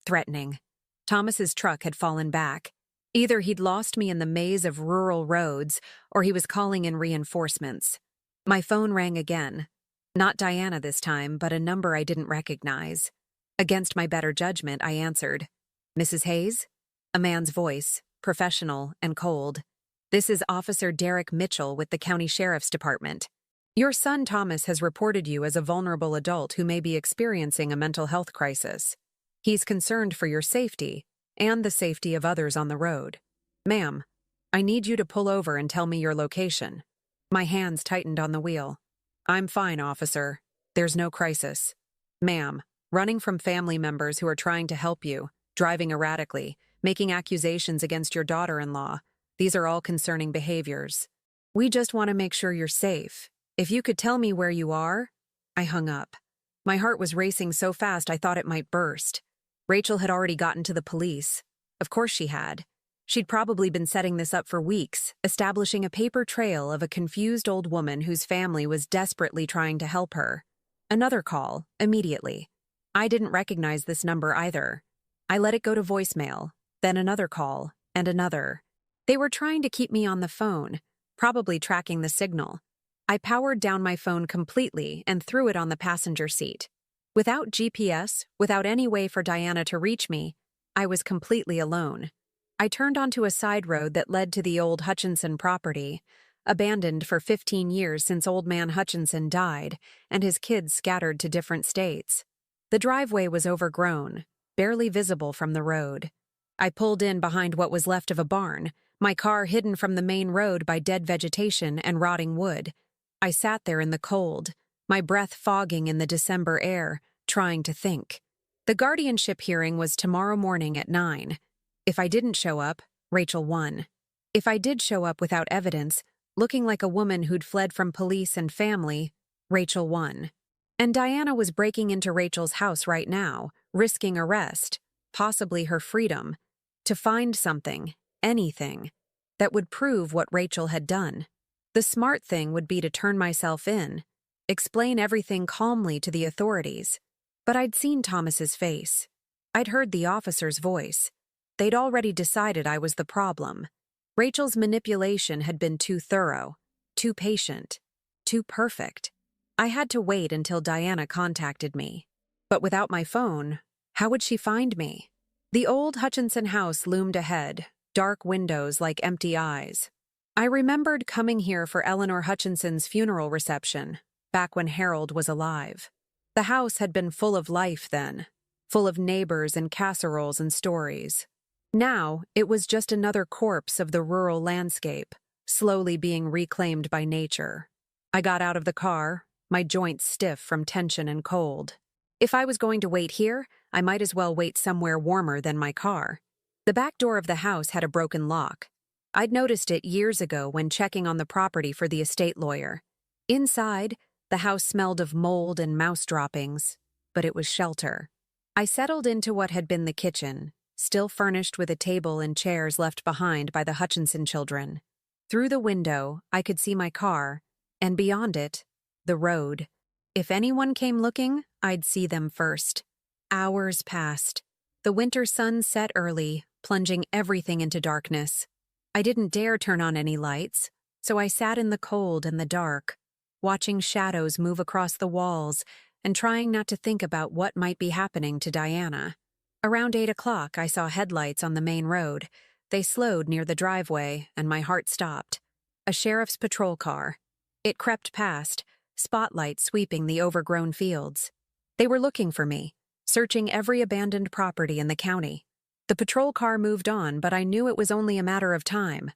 threatening. Thomas's truck had fallen back. Either he'd lost me in the maze of rural roads, or he was calling in reinforcements. My phone rang again. Not Diana this time, but a number I didn't recognize. Against my better judgment, I answered. Mrs. Hayes? A man's voice, professional and cold. This is Officer Derek Mitchell with the County Sheriff's Department. Your son Thomas has reported you as a vulnerable adult who may be experiencing a mental health crisis. He's concerned for your safety and the safety of others on the road. Ma'am, I need you to pull over and tell me your location. My hands tightened on the wheel. I'm fine, officer. There's no crisis. Ma'am, running from family members who are trying to help you, driving erratically, making accusations against your daughter-in-law. These are all concerning behaviors. We just want to make sure you're safe. If you could tell me where you are. I hung up. My heart was racing so fast I thought it might burst. Rachel had already gotten to the police. Of course she had. She'd probably been setting this up for weeks, establishing a paper trail of a confused old woman whose family was desperately trying to help her. Another call, immediately. I didn't recognize this number either. I let it go to voicemail, then another call, and another. They were trying to keep me on the phone, probably tracking the signal. I powered down my phone completely and threw it on the passenger seat. Without GPS, without any way for Diana to reach me, I was completely alone. I turned onto a side road that led to the old Hutchinson property, abandoned for 15 years since old man Hutchinson died and his kids scattered to different states. The driveway was overgrown, barely visible from the road. I pulled in behind what was left of a barn, my car hidden from the main road by dead vegetation and rotting wood. I sat there in the cold, my breath fogging in the December air, trying to think. The guardianship hearing was tomorrow morning at 9. If I didn't show up, Rachel won. If I did show up without evidence, looking like a woman who'd fled from police and family, Rachel won. And Diana was breaking into Rachel's house right now, risking arrest, possibly her freedom, to find something, anything, that would prove what Rachel had done. The smart thing would be to turn myself in, explain everything calmly to the authorities. But I'd seen Thomas's face. I'd heard the officer's voice. They'd already decided I was the problem. Rachel's manipulation had been too thorough, too patient, too perfect. I had to wait until Diana contacted me. But without my phone, how would she find me? The old Hutchinson house loomed ahead, dark windows like empty eyes. I remembered coming here for Eleanor Hutchinson's funeral reception, back when Harold was alive. The house had been full of life then, full of neighbors and casseroles and stories. Now, it was just another corpse of the rural landscape, slowly being reclaimed by nature. I got out of the car, my joints stiff from tension and cold. If I was going to wait here, I might as well wait somewhere warmer than my car. The back door of the house had a broken lock. I'd noticed it years ago when checking on the property for the estate lawyer. Inside, the house smelled of mold and mouse droppings, but it was shelter. I settled into what had been the kitchen, still furnished with a table and chairs left behind by the Hutchinson children. Through the window, I could see my car, and beyond it, the road. If anyone came looking, I'd see them first. Hours passed. The winter sun set early, plunging everything into darkness. I didn't dare turn on any lights, so I sat in the cold and the dark, watching shadows move across the walls and trying not to think about what might be happening to Diana. Around 8 o'clock, I saw headlights on the main road. They slowed near the driveway, and my heart stopped. A sheriff's patrol car. It crept past, spotlight sweeping the overgrown fields. They were looking for me, searching every abandoned property in the county. The patrol car moved on, but I knew it was only a matter of time.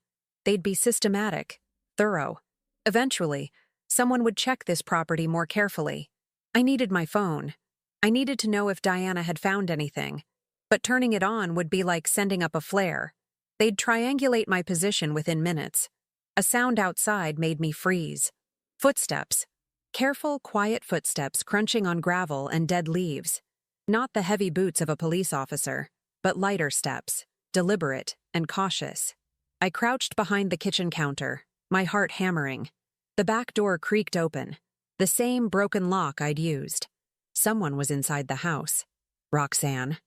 They'd be systematic, thorough. Eventually, someone would check this property more carefully. I needed my phone. I needed to know if Diana had found anything. But turning it on would be like sending up a flare. They'd triangulate my position within minutes. A sound outside made me freeze. Footsteps. Careful, quiet footsteps crunching on gravel and dead leaves. Not the heavy boots of a police officer, but lighter steps, deliberate and cautious. I crouched behind the kitchen counter, my heart hammering. The back door creaked open, the same broken lock I'd used. Someone was inside the house. Roxanne.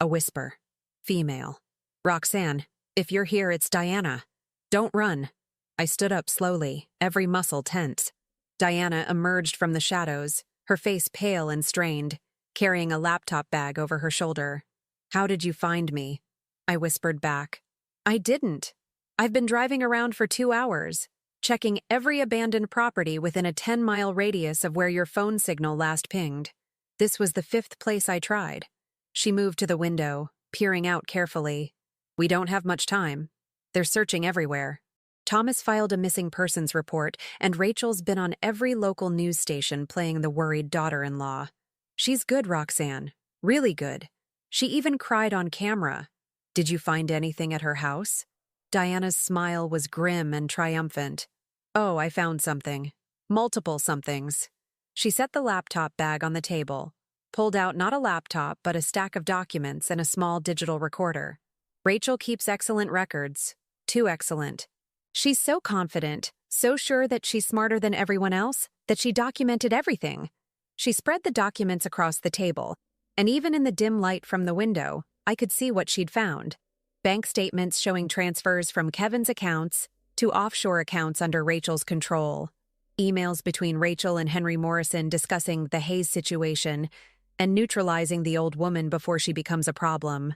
A whisper. Female. Roxanne, if you're here, it's Diana. Don't run. I stood up slowly, every muscle tense. Diana emerged from the shadows, her face pale and strained, carrying a laptop bag over her shoulder. How did you find me? I whispered back. I didn't. I've been driving around for 2 hours, checking every abandoned property within a 10-mile radius of where your phone signal last pinged. This was the 5th place I tried. She moved to the window, peering out carefully. We don't have much time. They're searching everywhere. Thomas filed a missing persons report, and Rachel's been on every local news station playing the worried daughter-in-law. She's good, Roxanne. Really good. She even cried on camera. Did you find anything at her house? Diana's smile was grim and triumphant. Oh, I found something. Multiple somethings. She set the laptop bag on the table, pulled out not a laptop but a stack of documents and a small digital recorder. Rachel keeps excellent records. Too excellent. She's so confident, so sure that she's smarter than everyone else, that she documented everything. She spread the documents across the table, and even in the dim light from the window, I could see what she'd found. Bank statements showing transfers from Kevin's accounts to offshore accounts under Rachel's control. Emails between Rachel and Henry Morrison discussing the Hayes situation and neutralizing the old woman before she becomes a problem.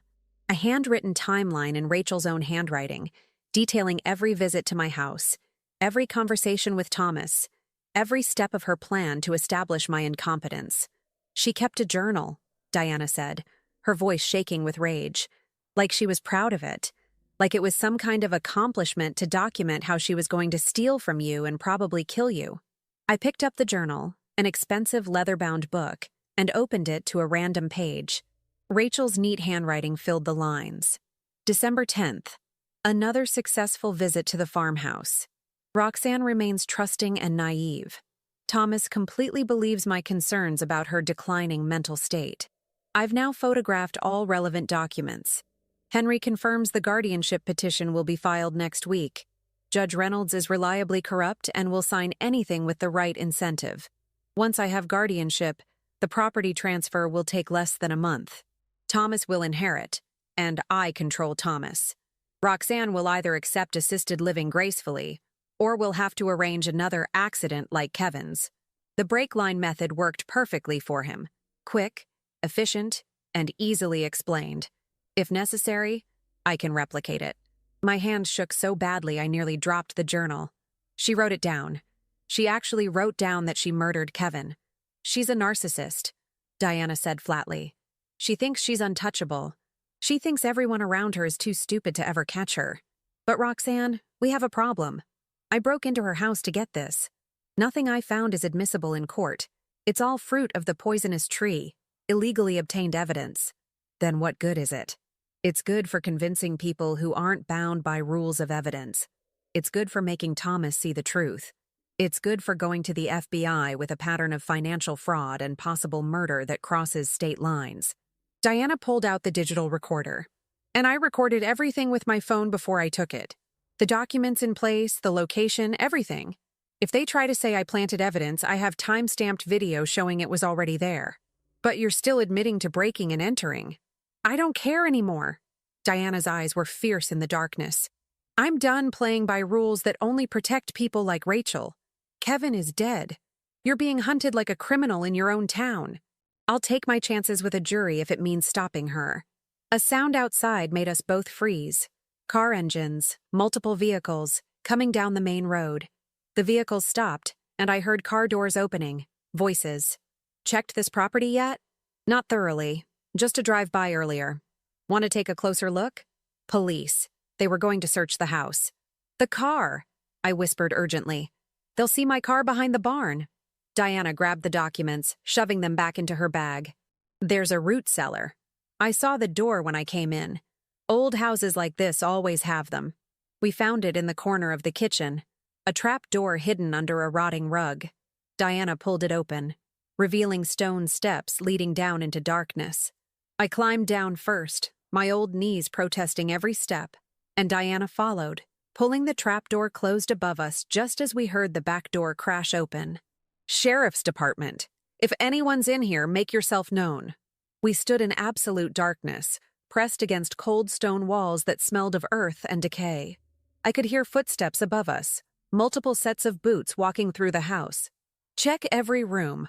A handwritten timeline in Rachel's own handwriting, detailing every visit to my house, every conversation with Thomas, every step of her plan to establish my incompetence. She kept a journal, Diana said, her voice shaking with rage. like she was proud of it, like it was some kind of accomplishment to document how she was going to steal from you and probably kill you. I picked up the journal, an expensive leather-bound book, and opened it to a random page. Rachel's neat handwriting filled the lines. December 10th. Another successful visit to the farmhouse. Roxanne remains trusting and naive. Thomas completely believes my concerns about her declining mental state. I've now photographed all relevant documents. Henry confirms the guardianship petition will be filed next week. Judge Reynolds is reliably corrupt and will sign anything with the right incentive. Once I have guardianship, the property transfer will take less than a month. Thomas will inherit, and I control Thomas. Roxanne will either accept assisted living gracefully, or will have to arrange another accident like Kevin's. The brake line method worked perfectly for him. Quick, efficient, and easily explained. If necessary, I can replicate it. My hands shook so badly I nearly dropped the journal. She wrote it down. She actually wrote down that she murdered Kevin. She's a narcissist, Diana said flatly. She thinks she's untouchable. She thinks everyone around her is too stupid to ever catch her. But Roxanne, we have a problem. I broke into her house to get this. Nothing I found is admissible in court. It's all fruit of the poisonous tree, illegally obtained evidence. Then what good is it? It's good for convincing people who aren't bound by rules of evidence. It's good for making Thomas see the truth. It's good for going to the FBI with a pattern of financial fraud and possible murder that crosses state lines. Diana pulled out the digital recorder. And I recorded everything with my phone before I took it. The documents in place, the location, everything. If they try to say I planted evidence, I have time-stamped video showing it was already there. But you're still admitting to breaking and entering. I don't care anymore. Diana's eyes were fierce in the darkness. I'm done playing by rules that only protect people like Rachel. Kevin is dead. You're being hunted like a criminal in your own town. I'll take my chances with a jury if it means stopping her. A sound outside made us both freeze. Car engines, multiple vehicles, coming down the main road. The vehicles stopped, and I heard car doors opening. Voices. Checked this property yet? Not thoroughly. Just a drive-by earlier. Want to take a closer look? Police. They were going to search the house. The car, I whispered urgently. They'll see my car behind the barn. Diana grabbed the documents, shoving them back into her bag. There's a root cellar. I saw the door when I came in. Old houses like this always have them. We found it in the corner of the kitchen, a trap door hidden under a rotting rug. Diana pulled it open, revealing stone steps leading down into darkness. I climbed down first, my old knees protesting every step, and Diana followed, pulling the trapdoor closed above us just as we heard the back door crash open. Sheriff's Department. If anyone's in here, make yourself known. We stood in absolute darkness, pressed against cold stone walls that smelled of earth and decay. I could hear footsteps above us, multiple sets of boots walking through the house. Check every room.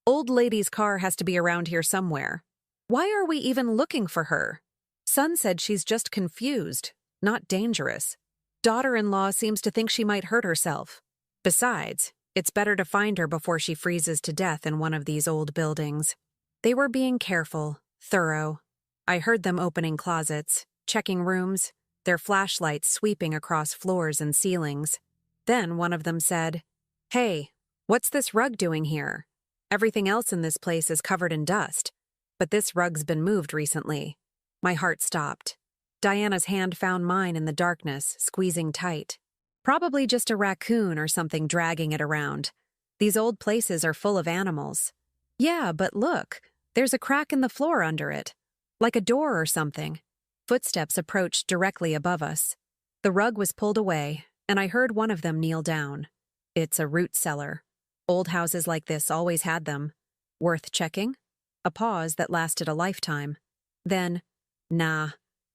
Old lady's car has to be around here somewhere. Why are we even looking for her? Son said she's just confused, not dangerous. Daughter-in-law seems to think she might hurt herself. Besides, it's better to find her before she freezes to death in one of these old buildings. They were being careful, thorough. I heard them opening closets, checking rooms, their flashlights sweeping across floors and ceilings. Then one of them said, "Hey, what's this rug doing here? Everything else in this place is covered in dust, but this rug's been moved recently." My heart stopped. Diana's hand found mine in the darkness, squeezing tight. Probably just a raccoon or something dragging it around. These old places are full of animals. Yeah, but look, there's a crack in the floor under it. Like a door or something. Footsteps approached directly above us. The rug was pulled away, and I heard one of them kneel down. It's a root cellar. Old houses like this always had them. Worth checking? A pause that lasted a lifetime. Then, nah.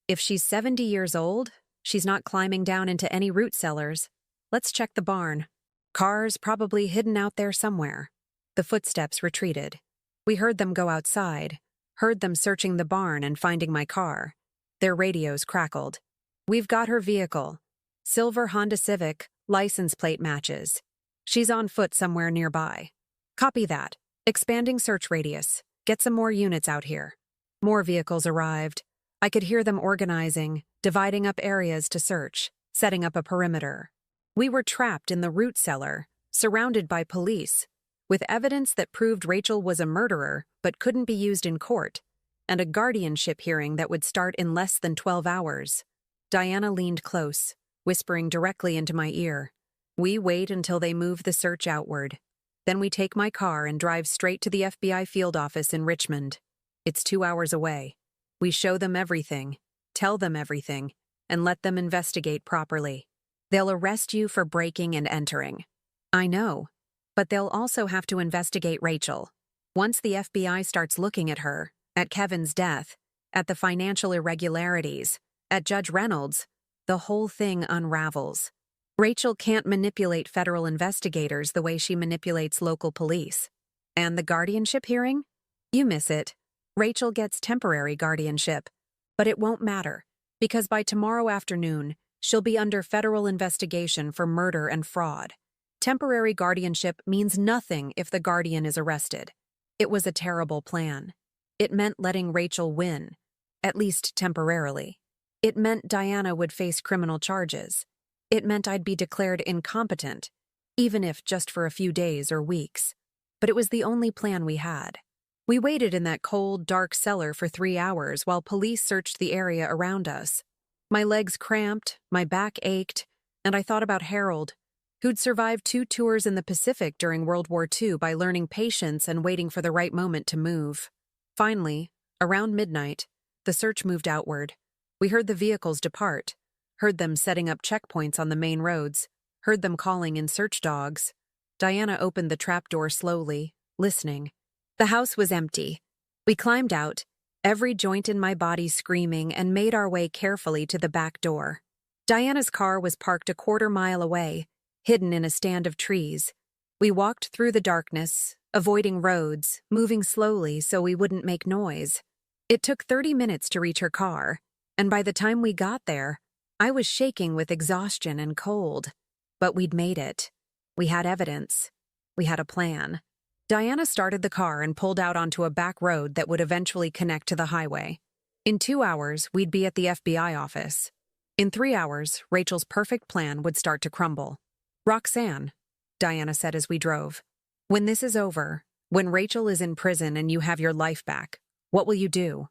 If she's 70 years old, she's not climbing down into any root cellars. Let's check the barn. Cars probably hidden out there somewhere. The footsteps retreated. We heard them go outside, heard them searching the barn and finding my car. Their radios crackled. We've got her vehicle. Silver Honda Civic, license plate matches. She's on foot somewhere nearby. Copy that. Expanding search radius. Get some more units out here. More vehicles arrived. I could hear them organizing, dividing up areas to search, setting up a perimeter. We were trapped in the root cellar, surrounded by police, with evidence that proved Rachel was a murderer but couldn't be used in court, and a guardianship hearing that would start in less than 12 hours. Diana leaned close, whispering directly into my ear. We wait until they move the search outward. Then we take my car and drive straight to the FBI field office in Richmond. It's 2 hours away. We show them everything, tell them everything, and let them investigate properly. They'll arrest you for breaking and entering. I know, but they'll also have to investigate Rachel. Once the FBI starts looking at her, at Kevin's death, at the financial irregularities, at Judge Reynolds, the whole thing unravels. Rachel can't manipulate federal investigators the way she manipulates local police. And the guardianship hearing? You miss it. Rachel gets temporary guardianship. But it won't matter, because by tomorrow afternoon, she'll be under federal investigation for murder and fraud. Temporary guardianship means nothing if the guardian is arrested. It was a terrible plan. It meant letting Rachel win, at least temporarily. It meant Diana would face criminal charges. It meant I'd be declared incompetent, even if just for a few days or weeks. But it was the only plan we had. We waited in that cold, dark cellar for 3 hours while police searched the area around us. My legs cramped, my back ached, and I thought about Harold, who'd survived 2 tours in the Pacific during World War II by learning patience and waiting for the right moment to move. Finally, around midnight, the search moved outward. We heard the vehicles depart, heard them setting up checkpoints on the main roads, heard them calling in search dogs. Diana opened the trapdoor slowly, listening. The house was empty. We climbed out, every joint in my body screaming, and made our way carefully to the back door. Diana's car was parked a 1/4 mile away, hidden in a stand of trees. We walked through the darkness, avoiding roads, moving slowly so we wouldn't make noise. It took 30 minutes to reach her car, and by the time we got there, I was shaking with exhaustion and cold. But we'd made it. We had evidence. We had a plan. Diana started the car and pulled out onto a back road that would eventually connect to the highway. In 2 hours, we'd be at the FBI office. In 3 hours, Rachel's perfect plan would start to crumble. "Roxanne," Diana said as we drove, "when this is over, when Rachel is in prison and you have your life back, what will you do?"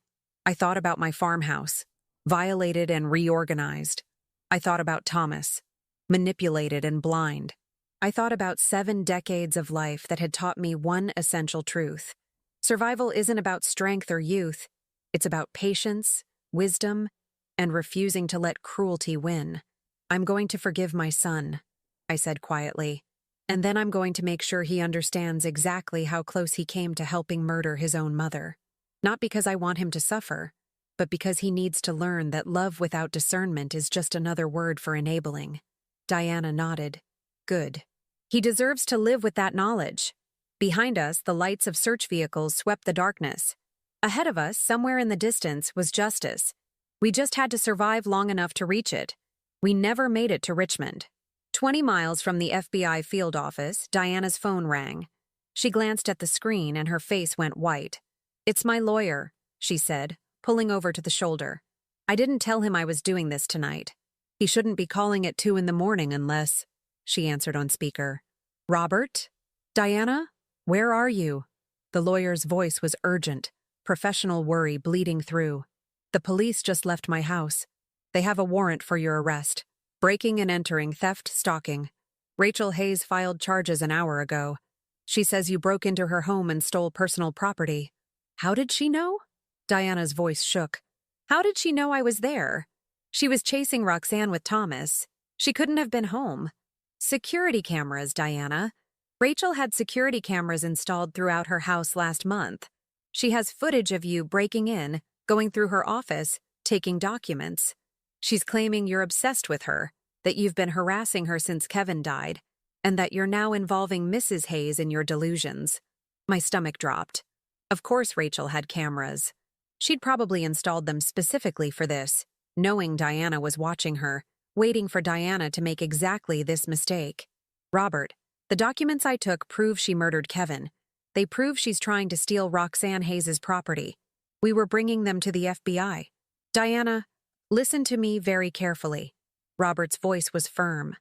I thought about my farmhouse, violated and reorganized. I thought about Thomas, manipulated and blind. I thought about 7 decades of life that had taught me one essential truth. Survival isn't about strength or youth. It's about patience, wisdom, and refusing to let cruelty win. "I'm going to forgive my son," I said quietly, "and then I'm going to make sure he understands exactly how close he came to helping murder his own mother. Not because I want him to suffer, but because he needs to learn that love without discernment is just another word for enabling." Diana nodded. "Good. He deserves to live with that knowledge." Behind us, the lights of search vehicles swept the darkness. Ahead of us, somewhere in the distance, was justice. We just had to survive long enough to reach it. We never made it to Richmond. 20 miles from the FBI field office, Diana's phone rang. She glanced at the screen and her face went white. "It's my lawyer," she said, pulling over to the shoulder. "I didn't tell him I was doing this tonight. He shouldn't be calling at 2 in the morning unless—" She answered on speaker. "Robert? Diana? Where are you?" The lawyer's voice was urgent, professional worry bleeding through. "The police just left my house. They have a warrant for your arrest. Breaking and entering, theft, stalking. Rachel Hayes filed charges an hour ago. She says you broke into her home and stole personal property." "How did she know?" Diana's voice shook. "How did she know I was there? She was chasing Roxanne with Thomas. She couldn't have been home." "Security cameras, Diana. Rachel had security cameras installed throughout her house last month. She has footage of you breaking in, going through her office, taking documents. She's claiming you're obsessed with her, that you've been harassing her since Kevin died, and that you're now involving Mrs. Hayes in your delusions." My stomach dropped. Of course Rachel had cameras. She'd probably installed them specifically for this, knowing Diana was watching her, waiting for Diana to make exactly this mistake. "Robert, the documents I took prove she murdered Kevin. They prove she's trying to steal Roxanne Hayes' property. We were bringing them to the FBI. Diana, listen to me very carefully. Robert's voice was firm.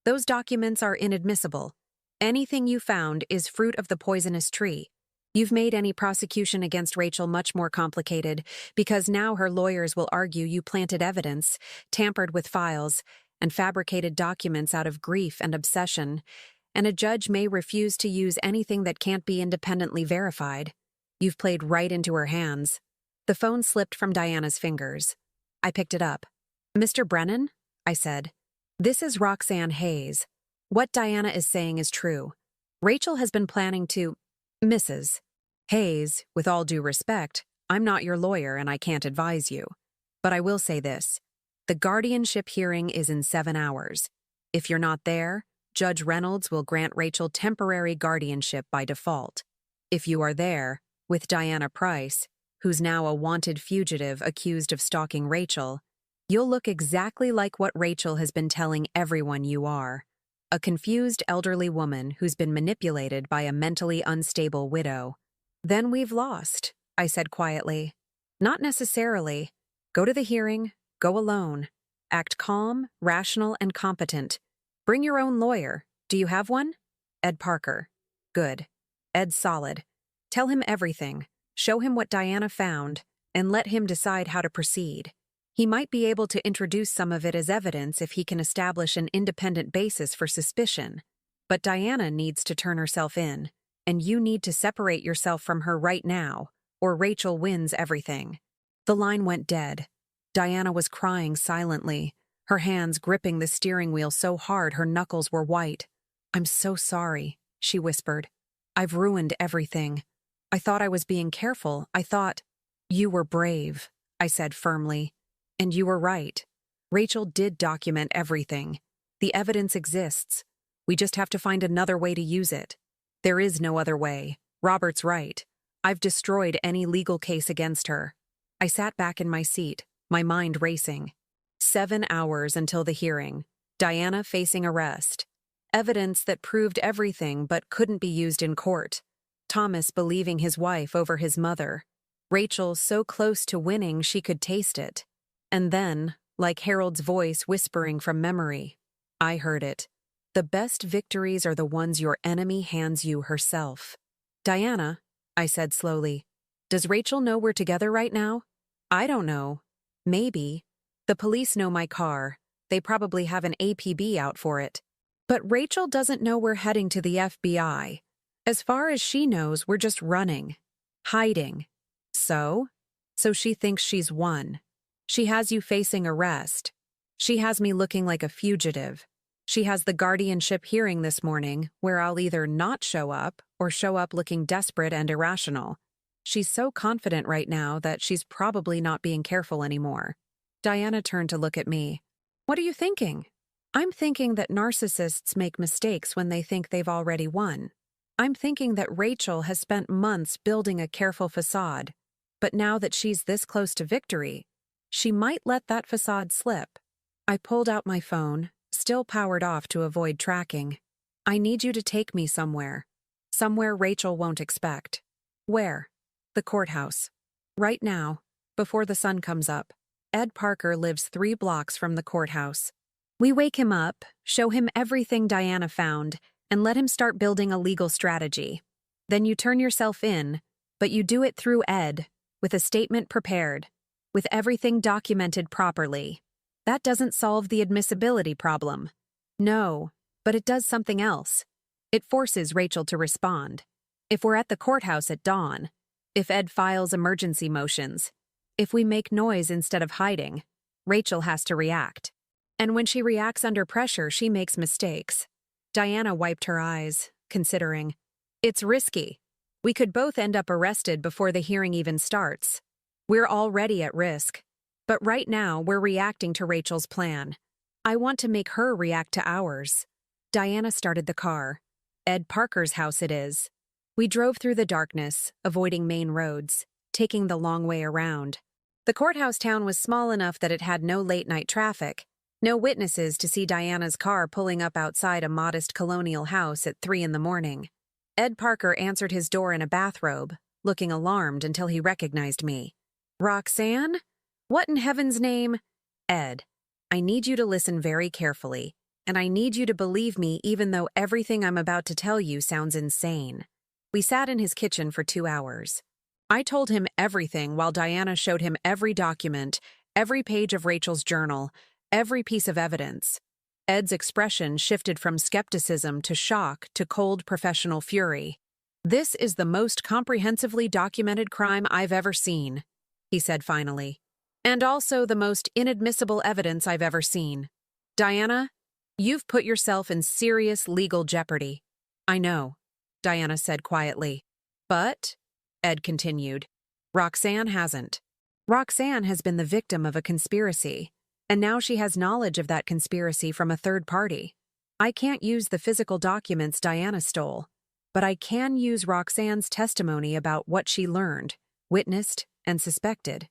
Those documents are inadmissible. Anything you found is fruit of the poisonous tree. You've made any prosecution against Rachel much more complicated because now her lawyers will argue you planted evidence, tampered with files, and fabricated documents out of grief and obsession, and a judge may refuse to use anything that can't be independently verified. You've played right into her hands. The phone slipped from Diana's fingers. I picked it up. "Mr. Brennan?" I said. "This is Roxanne Hayes. What Diana is saying is true. Rachel has been planning to— Mrs. Hayes, with all due respect, I'm not your lawyer and I can't advise you. But I will say this. The guardianship hearing is in 7 hours. If you're not there, Judge Reynolds will grant Rachel temporary guardianship by default. If you are there, with Diana Price, who's now a wanted fugitive accused of stalking Rachel, you'll look exactly like what Rachel has been telling everyone you are. A confused elderly woman who's been manipulated by a mentally unstable widow. Then we've lost," I said quietly. "Not necessarily. Go to the hearing, go alone. Act calm, rational, and competent. Bring your own lawyer. Do you have one?" "Ed Parker." "Good. Ed's solid. Tell him everything. Show him what Diana found, and let him decide how to proceed. He might be able to introduce some of it as evidence if he can establish an independent basis for suspicion. But Diana needs to turn herself in, and you need to separate yourself from her right now, or Rachel wins everything." The line went dead. Diana was crying silently, her hands gripping the steering wheel so hard her knuckles were white. "I'm so sorry," she whispered. "I've ruined everything. I thought I was being careful. I thought—" "You were brave," I said firmly. "And you were right. Rachel did document everything. The evidence exists. We just have to find another way to use it. There is no other way. Robert's right. I've destroyed any legal case against her." I sat back in my seat, my mind racing. 7 hours until the hearing. Diana facing arrest. Evidence that proved everything but couldn't be used in court. Thomas believing his wife over his mother. Rachel so close to winning she could taste it. And then, like Harold's voice whispering from memory, I heard it. "The best victories are the ones your enemy hands you herself." "Diana," I said slowly, "does Rachel know we're together right now?" "I don't know. Maybe. The police know my car. They probably have an APB out for it. But Rachel doesn't know we're heading to the FBI. As far as she knows, we're just running. Hiding. So? So she thinks she's won. She has you facing arrest. She has me looking like a fugitive. She has the guardianship hearing this morning, where I'll either not show up or show up looking desperate and irrational. She's so confident right now that she's probably not being careful anymore." Diana turned to look at me. "What are you thinking?" "I'm thinking that narcissists make mistakes when they think they've already won. I'm thinking that Rachel has spent months building a careful facade, but now that she's this close to victory, she might let that facade slip." I pulled out my phone, still powered off to avoid tracking. "I need you to take me somewhere. Somewhere Rachel won't expect." "Where?" "The courthouse. Right now, before the sun comes up. Ed Parker lives 3 blocks from the courthouse. We wake him up, show him everything Diana found, and let him start building a legal strategy. Then you turn yourself in, but you do it through Ed, with a statement prepared, with everything documented properly. That doesn't solve the admissibility problem. No, but it does something else. It forces Rachel to respond. If we're at the courthouse at dawn, if Ed files emergency motions, if we make noise instead of hiding, Rachel has to react. And when she reacts under pressure, she makes mistakes." Diana wiped her eyes, considering. "It's risky. We could both end up arrested before the hearing even starts. We're already at risk. But right now, we're reacting to Rachel's plan. I want to make her react to ours." Diana started the car. Ed Parker's house it is. We drove through the darkness, avoiding main roads, taking the long way around. The courthouse town was small enough that it had no late-night traffic, no witnesses to see Diana's car pulling up outside a modest colonial house at 3 in the morning. Ed Parker answered his door in a bathrobe, looking alarmed until he recognized me. "Roxanne? What in heaven's name? Ed, I need you to listen very carefully, and I need you to believe me even though everything I'm about to tell you sounds insane. We sat in his kitchen for 2 hours. I told him everything while Diana showed him every document, every page of Rachel's journal, every piece of evidence. Ed's expression shifted from skepticism to shock to cold professional fury. "This is the most comprehensively documented crime I've ever seen," he said finally. "And also the most inadmissible evidence I've ever seen. Diana, you've put yourself in serious legal jeopardy." "I know," Diana said quietly. "But," Ed continued, "Roxanne hasn't. Roxanne has been the victim of a conspiracy, and now she has knowledge of that conspiracy from a third party. I can't use the physical documents Diana stole, but I can use Roxanne's testimony about what she learned, witnessed, and suspected.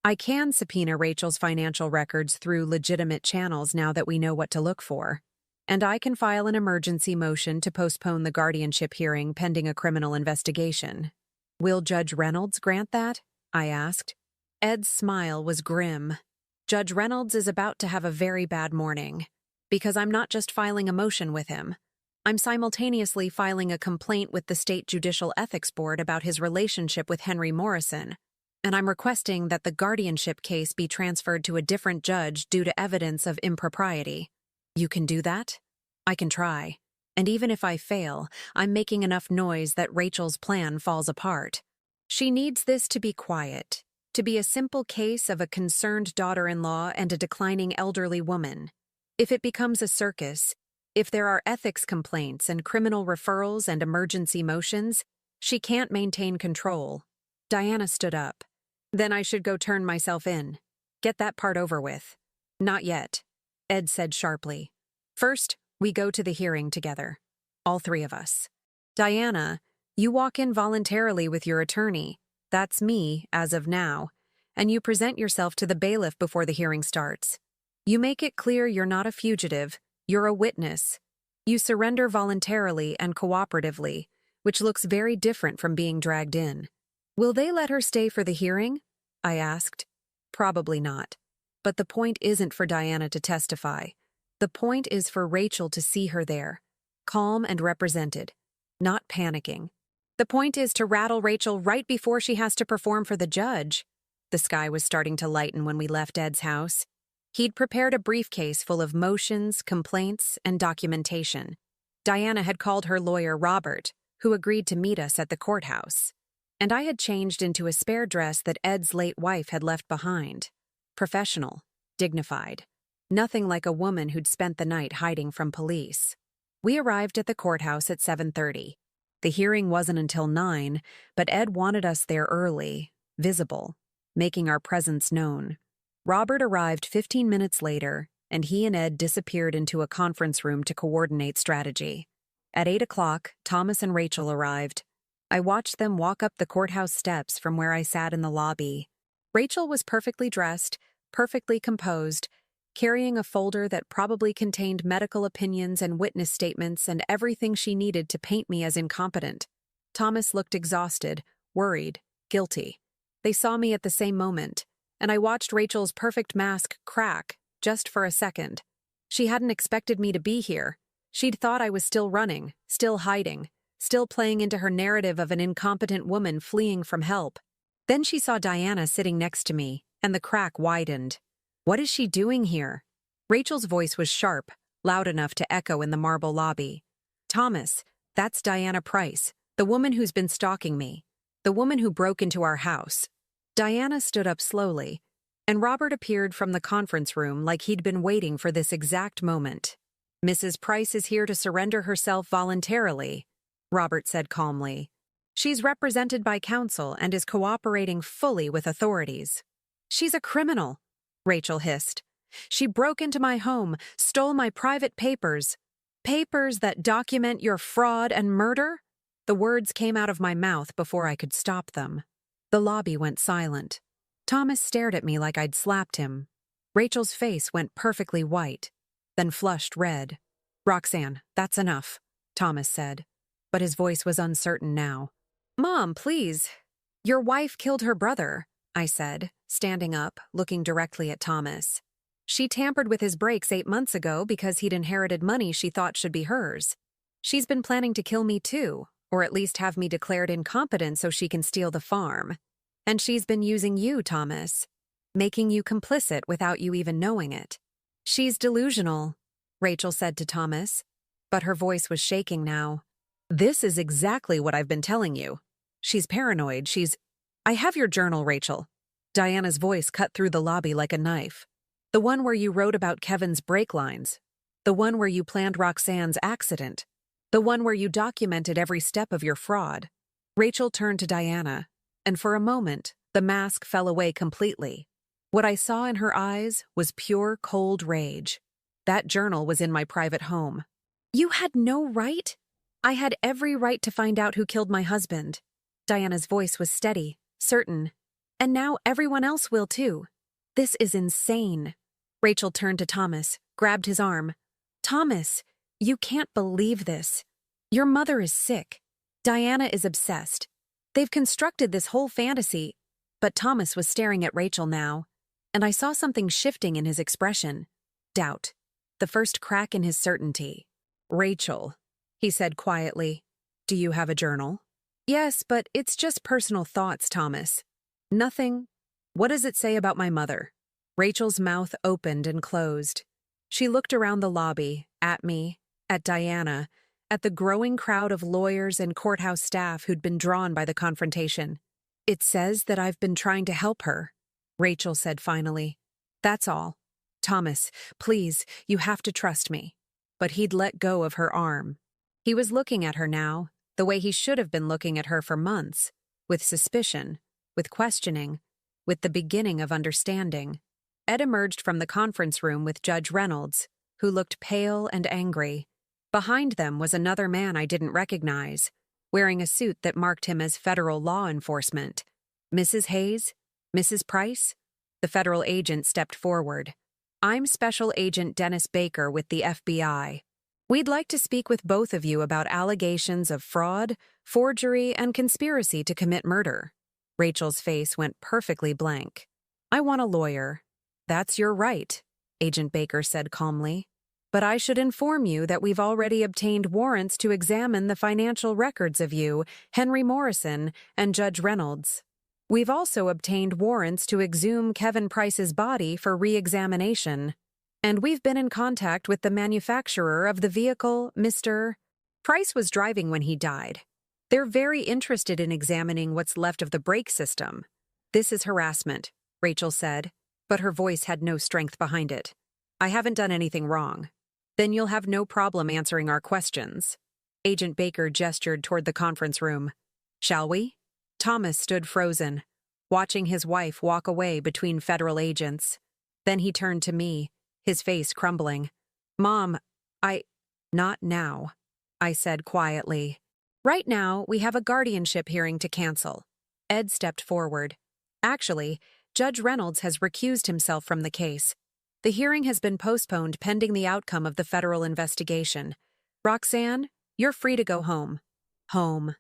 I can subpoena Rachel's financial records through legitimate channels now that we know what to look for. And I can file an emergency motion to postpone the guardianship hearing pending a criminal investigation. Will Judge Reynolds grant that?" I asked. Ed's smile was grim. "Judge Reynolds is about to have a very bad morning, because I'm not just filing a motion with him. I'm simultaneously filing a complaint with the State Judicial Ethics Board about his relationship with Henry Morrison, and I'm requesting that the guardianship case be transferred to a different judge due to evidence of impropriety. You can do that? I can try. And even if I fail, I'm making enough noise that Rachel's plan falls apart. She needs this to be quiet, to be a simple case of a concerned daughter-in-law and a declining elderly woman. If it becomes a circus, if there are ethics complaints and criminal referrals and emergency motions, she can't maintain control." Diana stood up. "Then I should go turn myself in. Get that part over with." "Not yet," Ed said sharply. "First, we go to the hearing together. All 3 of us. Diana, you walk in voluntarily with your attorney. That's me, as of now. And you present yourself to the bailiff before the hearing starts. You make it clear you're not a fugitive, you're a witness. You surrender voluntarily and cooperatively, which looks very different from being dragged in." "Will they let her stay for the hearing?" I asked. "Probably not. But the point isn't for Diana to testify. The point is for Rachel to see her there, calm and represented, not panicking. The point is to rattle Rachel right before she has to perform for the judge." The sky was starting to lighten when we left Ed's house. He'd prepared a briefcase full of motions, complaints, and documentation. Diana had called her lawyer Robert, who agreed to meet us at the courthouse. And I had changed into a spare dress that Ed's late wife had left behind. Professional, dignified. Nothing like a woman who'd spent the night hiding from police. We arrived at the courthouse at 7:30. The hearing wasn't until 9, but Ed wanted us there early, visible, making our presence known. Robert arrived 15 minutes later, and he and Ed disappeared into a conference room to coordinate strategy. At 8 o'clock, Thomas and Rachel arrived. I watched them walk up the courthouse steps from where I sat in the lobby. Rachel was perfectly dressed, perfectly composed, carrying a folder that probably contained medical opinions and witness statements and everything she needed to paint me as incompetent. Thomas looked exhausted, worried, guilty. They saw me at the same moment, and I watched Rachel's perfect mask crack, just for a second. She hadn't expected me to be here. She'd thought I was still running, still hiding, still playing into her narrative of an incompetent woman fleeing from help. Then she saw Diana sitting next to me, and the crack widened. "What is she doing here?" Rachel's voice was sharp, loud enough to echo in the marble lobby. "Thomas, that's Diana Price, the woman who's been stalking me, the woman who broke into our house." Diana stood up slowly, and Robert appeared from the conference room like he'd been waiting for this exact moment. "Mrs. Price is here to surrender herself voluntarily," Robert said calmly. "She's represented by counsel and is cooperating fully with authorities." "She's a criminal," Rachel hissed. "She broke into my home, stole my private papers. Papers that document your fraud and murder?" The words came out of my mouth before I could stop them. The lobby went silent. Thomas stared at me like I'd slapped him. Rachel's face went perfectly white, then flushed red. "Roxanne, that's enough," Thomas said, but his voice was uncertain now. "Mom, please. Your wife killed her brother," I said, standing up, looking directly at Thomas. She tampered with his brakes 8 months ago because he'd inherited money she thought should be hers. She's been planning to kill me too, or at least have me declared incompetent so she can steal the farm. And she's been using you, Thomas, making you complicit without you even knowing it. She's delusional, Rachel said to Thomas, but her voice was shaking now. This is exactly what I've been telling you. She's paranoid, I have your journal, Rachel. Diana's voice cut through the lobby like a knife. The one where you wrote about Kevin's brake lines. The one where you planned Roxanne's accident. The one where you documented every step of your fraud. Rachel turned to Diana, and for a moment, the mask fell away completely. What I saw in her eyes was pure, cold rage. That journal was in my private home. You had no right? I had every right to find out who killed my husband. Diana's voice was steady, certain. And now everyone else will too. This is insane. Rachel turned to Thomas, grabbed his arm. Thomas, you can't believe this. Your mother is sick. Diana is obsessed. They've constructed this whole fantasy. But Thomas was staring at Rachel now, and I saw something shifting in his expression. Doubt. The first crack in his certainty. Rachel, he said quietly, do you have a journal? Yes, but it's just personal thoughts, Thomas. Nothing. What does it say about my mother? Rachel's mouth opened and closed. She looked around the lobby, at me, at Diana, at the growing crowd of lawyers and courthouse staff who'd been drawn by the confrontation. It says that I've been trying to help her, Rachel said finally. That's all. Thomas, please, you have to trust me. But he'd let go of her arm. He was looking at her now, the way he should have been looking at her for months, with suspicion, with questioning, with the beginning of understanding. Ed emerged from the conference room with Judge Reynolds, who looked pale and angry. Behind them was another man I didn't recognize, wearing a suit that marked him as federal law enforcement. Mrs. Hayes? Mrs. Price? The federal agent stepped forward. I'm Special Agent Dennis Baker with the FBI. We'd like to speak with both of you about allegations of fraud, forgery, and conspiracy to commit murder. Rachel's face went perfectly blank. I want a lawyer. That's your right, Agent Baker said calmly. But I should inform you that we've already obtained warrants to examine the financial records of you, Henry Morrison, and Judge Reynolds. We've also obtained warrants to exhume Kevin Price's body for re-examination. And we've been in contact with the manufacturer of the vehicle, Mr. Price was driving when he died. They're very interested in examining what's left of the brake system. This is harassment, Rachel said, but her voice had no strength behind it. I haven't done anything wrong. Then you'll have no problem answering our questions. Agent Baker gestured toward the conference room. Shall we? Thomas stood frozen, watching his wife walk away between federal agents. Then he turned to me, his face crumbling. Mom, Not now, I said quietly. Right now, we have a guardianship hearing to cancel. Ed stepped forward. Actually, Judge Reynolds has recused himself from the case. The hearing has been postponed pending the outcome of the federal investigation. Roxanne, you're free to go home. Home.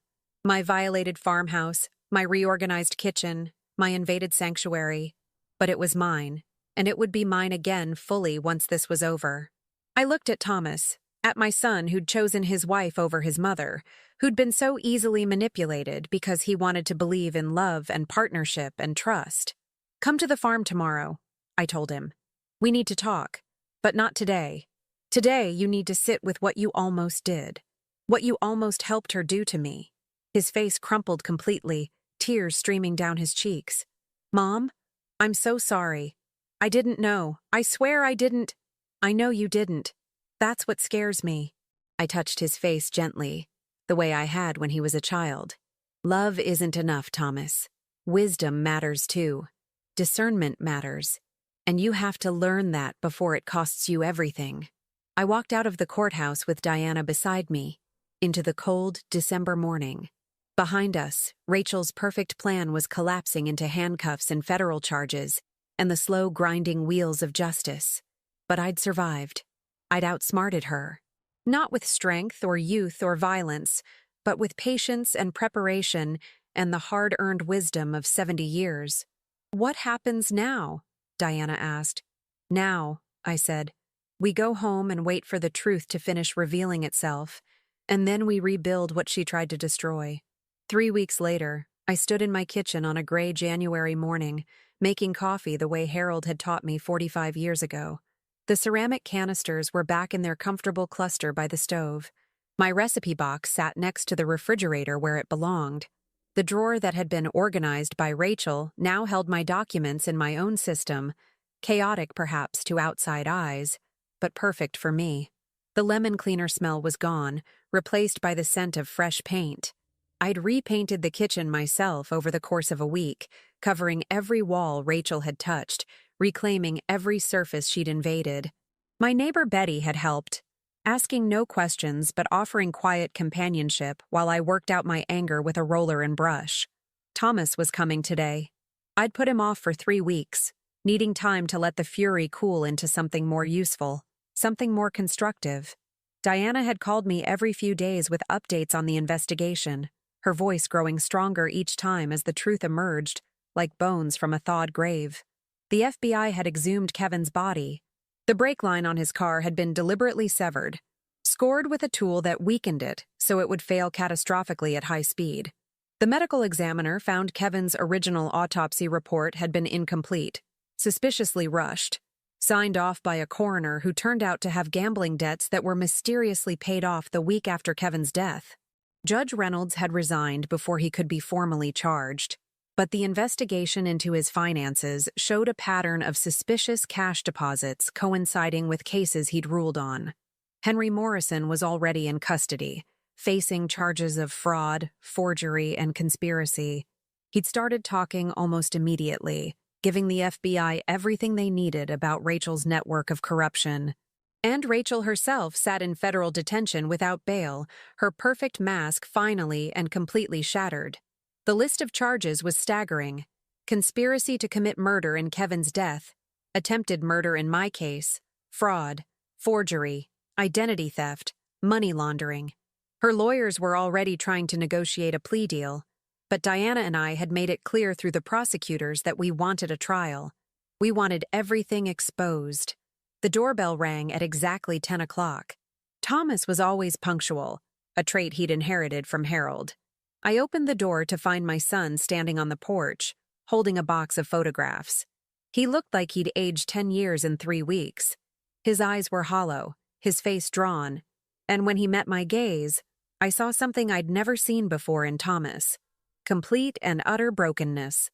My violated farmhouse, my reorganized kitchen, my invaded sanctuary. But it was mine, and it would be mine again fully once this was over. I looked at Thomas, at my son who'd chosen his wife over his mother, who'd been so easily manipulated because he wanted to believe in love and partnership and trust. Come to the farm tomorrow, I told him. We need to talk, but not today. Today, you need to sit with what you almost did, what you almost helped her do to me. His face crumpled completely, tears streaming down his cheeks. Mom, I'm so sorry. I didn't know. I swear I didn't. I know you didn't. That's what scares me. I touched his face gently, the way I had when he was a child. Love isn't enough, Thomas. Wisdom matters too. Discernment matters. And you have to learn that before it costs you everything. I walked out of the courthouse with Diana beside me, into the cold December morning. Behind us, Rachel's perfect plan was collapsing into handcuffs and federal charges, and the slow grinding wheels of justice. But I'd survived. I'd outsmarted her. Not with strength or youth or violence, but with patience and preparation and the hard-earned wisdom of 70 years. What happens now? Diana asked. Now, I said. We go home and wait for the truth to finish revealing itself, and then we rebuild what she tried to destroy. 3 weeks later, I stood in my kitchen on a gray January morning, making coffee the way Harold had taught me 45 years ago. The ceramic canisters were back in their comfortable cluster by the stove. My recipe box sat next to the refrigerator where it belonged. The drawer that had been organized by Rachel now held my documents in my own system, chaotic perhaps to outside eyes, but perfect for me. The lemon cleaner smell was gone, replaced by the scent of fresh paint. I'd repainted the kitchen myself over the course of a week, covering every wall Rachel had touched, reclaiming every surface she'd invaded. My neighbor Betty had helped, asking no questions but offering quiet companionship while I worked out my anger with a roller and brush. Thomas was coming today. I'd put him off for 3 weeks, needing time to let the fury cool into something more useful, something more constructive. Diana had called me every few days with updates on the investigation, her voice growing stronger each time as the truth emerged, like bones from a thawed grave. The FBI had exhumed Kevin's body. The brake line on his car had been deliberately severed, scored with a tool that weakened it so it would fail catastrophically at high speed. The medical examiner found Kevin's original autopsy report had been incomplete, suspiciously rushed, signed off by a coroner who turned out to have gambling debts that were mysteriously paid off the week after Kevin's death. Judge Reynolds had resigned before he could be formally charged, but the investigation into his finances showed a pattern of suspicious cash deposits coinciding with cases he'd ruled on. Henry Morrison was already in custody, facing charges of fraud, forgery, and conspiracy. He'd started talking almost immediately, giving the FBI everything they needed about Rachel's network of corruption. And Rachel herself sat in federal detention without bail, her perfect mask finally and completely shattered. The list of charges was staggering. Conspiracy to commit murder in Kevin's death, attempted murder in my case, fraud, forgery, identity theft, money laundering. Her lawyers were already trying to negotiate a plea deal, but Diana and I had made it clear through the prosecutors that we wanted a trial. We wanted everything exposed. The doorbell rang at exactly 10 o'clock. Thomas was always punctual, a trait he'd inherited from Harold. I opened the door to find my son standing on the porch, holding a box of photographs. He looked like he'd aged 10 years in 3 weeks. His eyes were hollow, his face drawn, and when he met my gaze, I saw something I'd never seen before in Thomas. Complete and utter brokenness.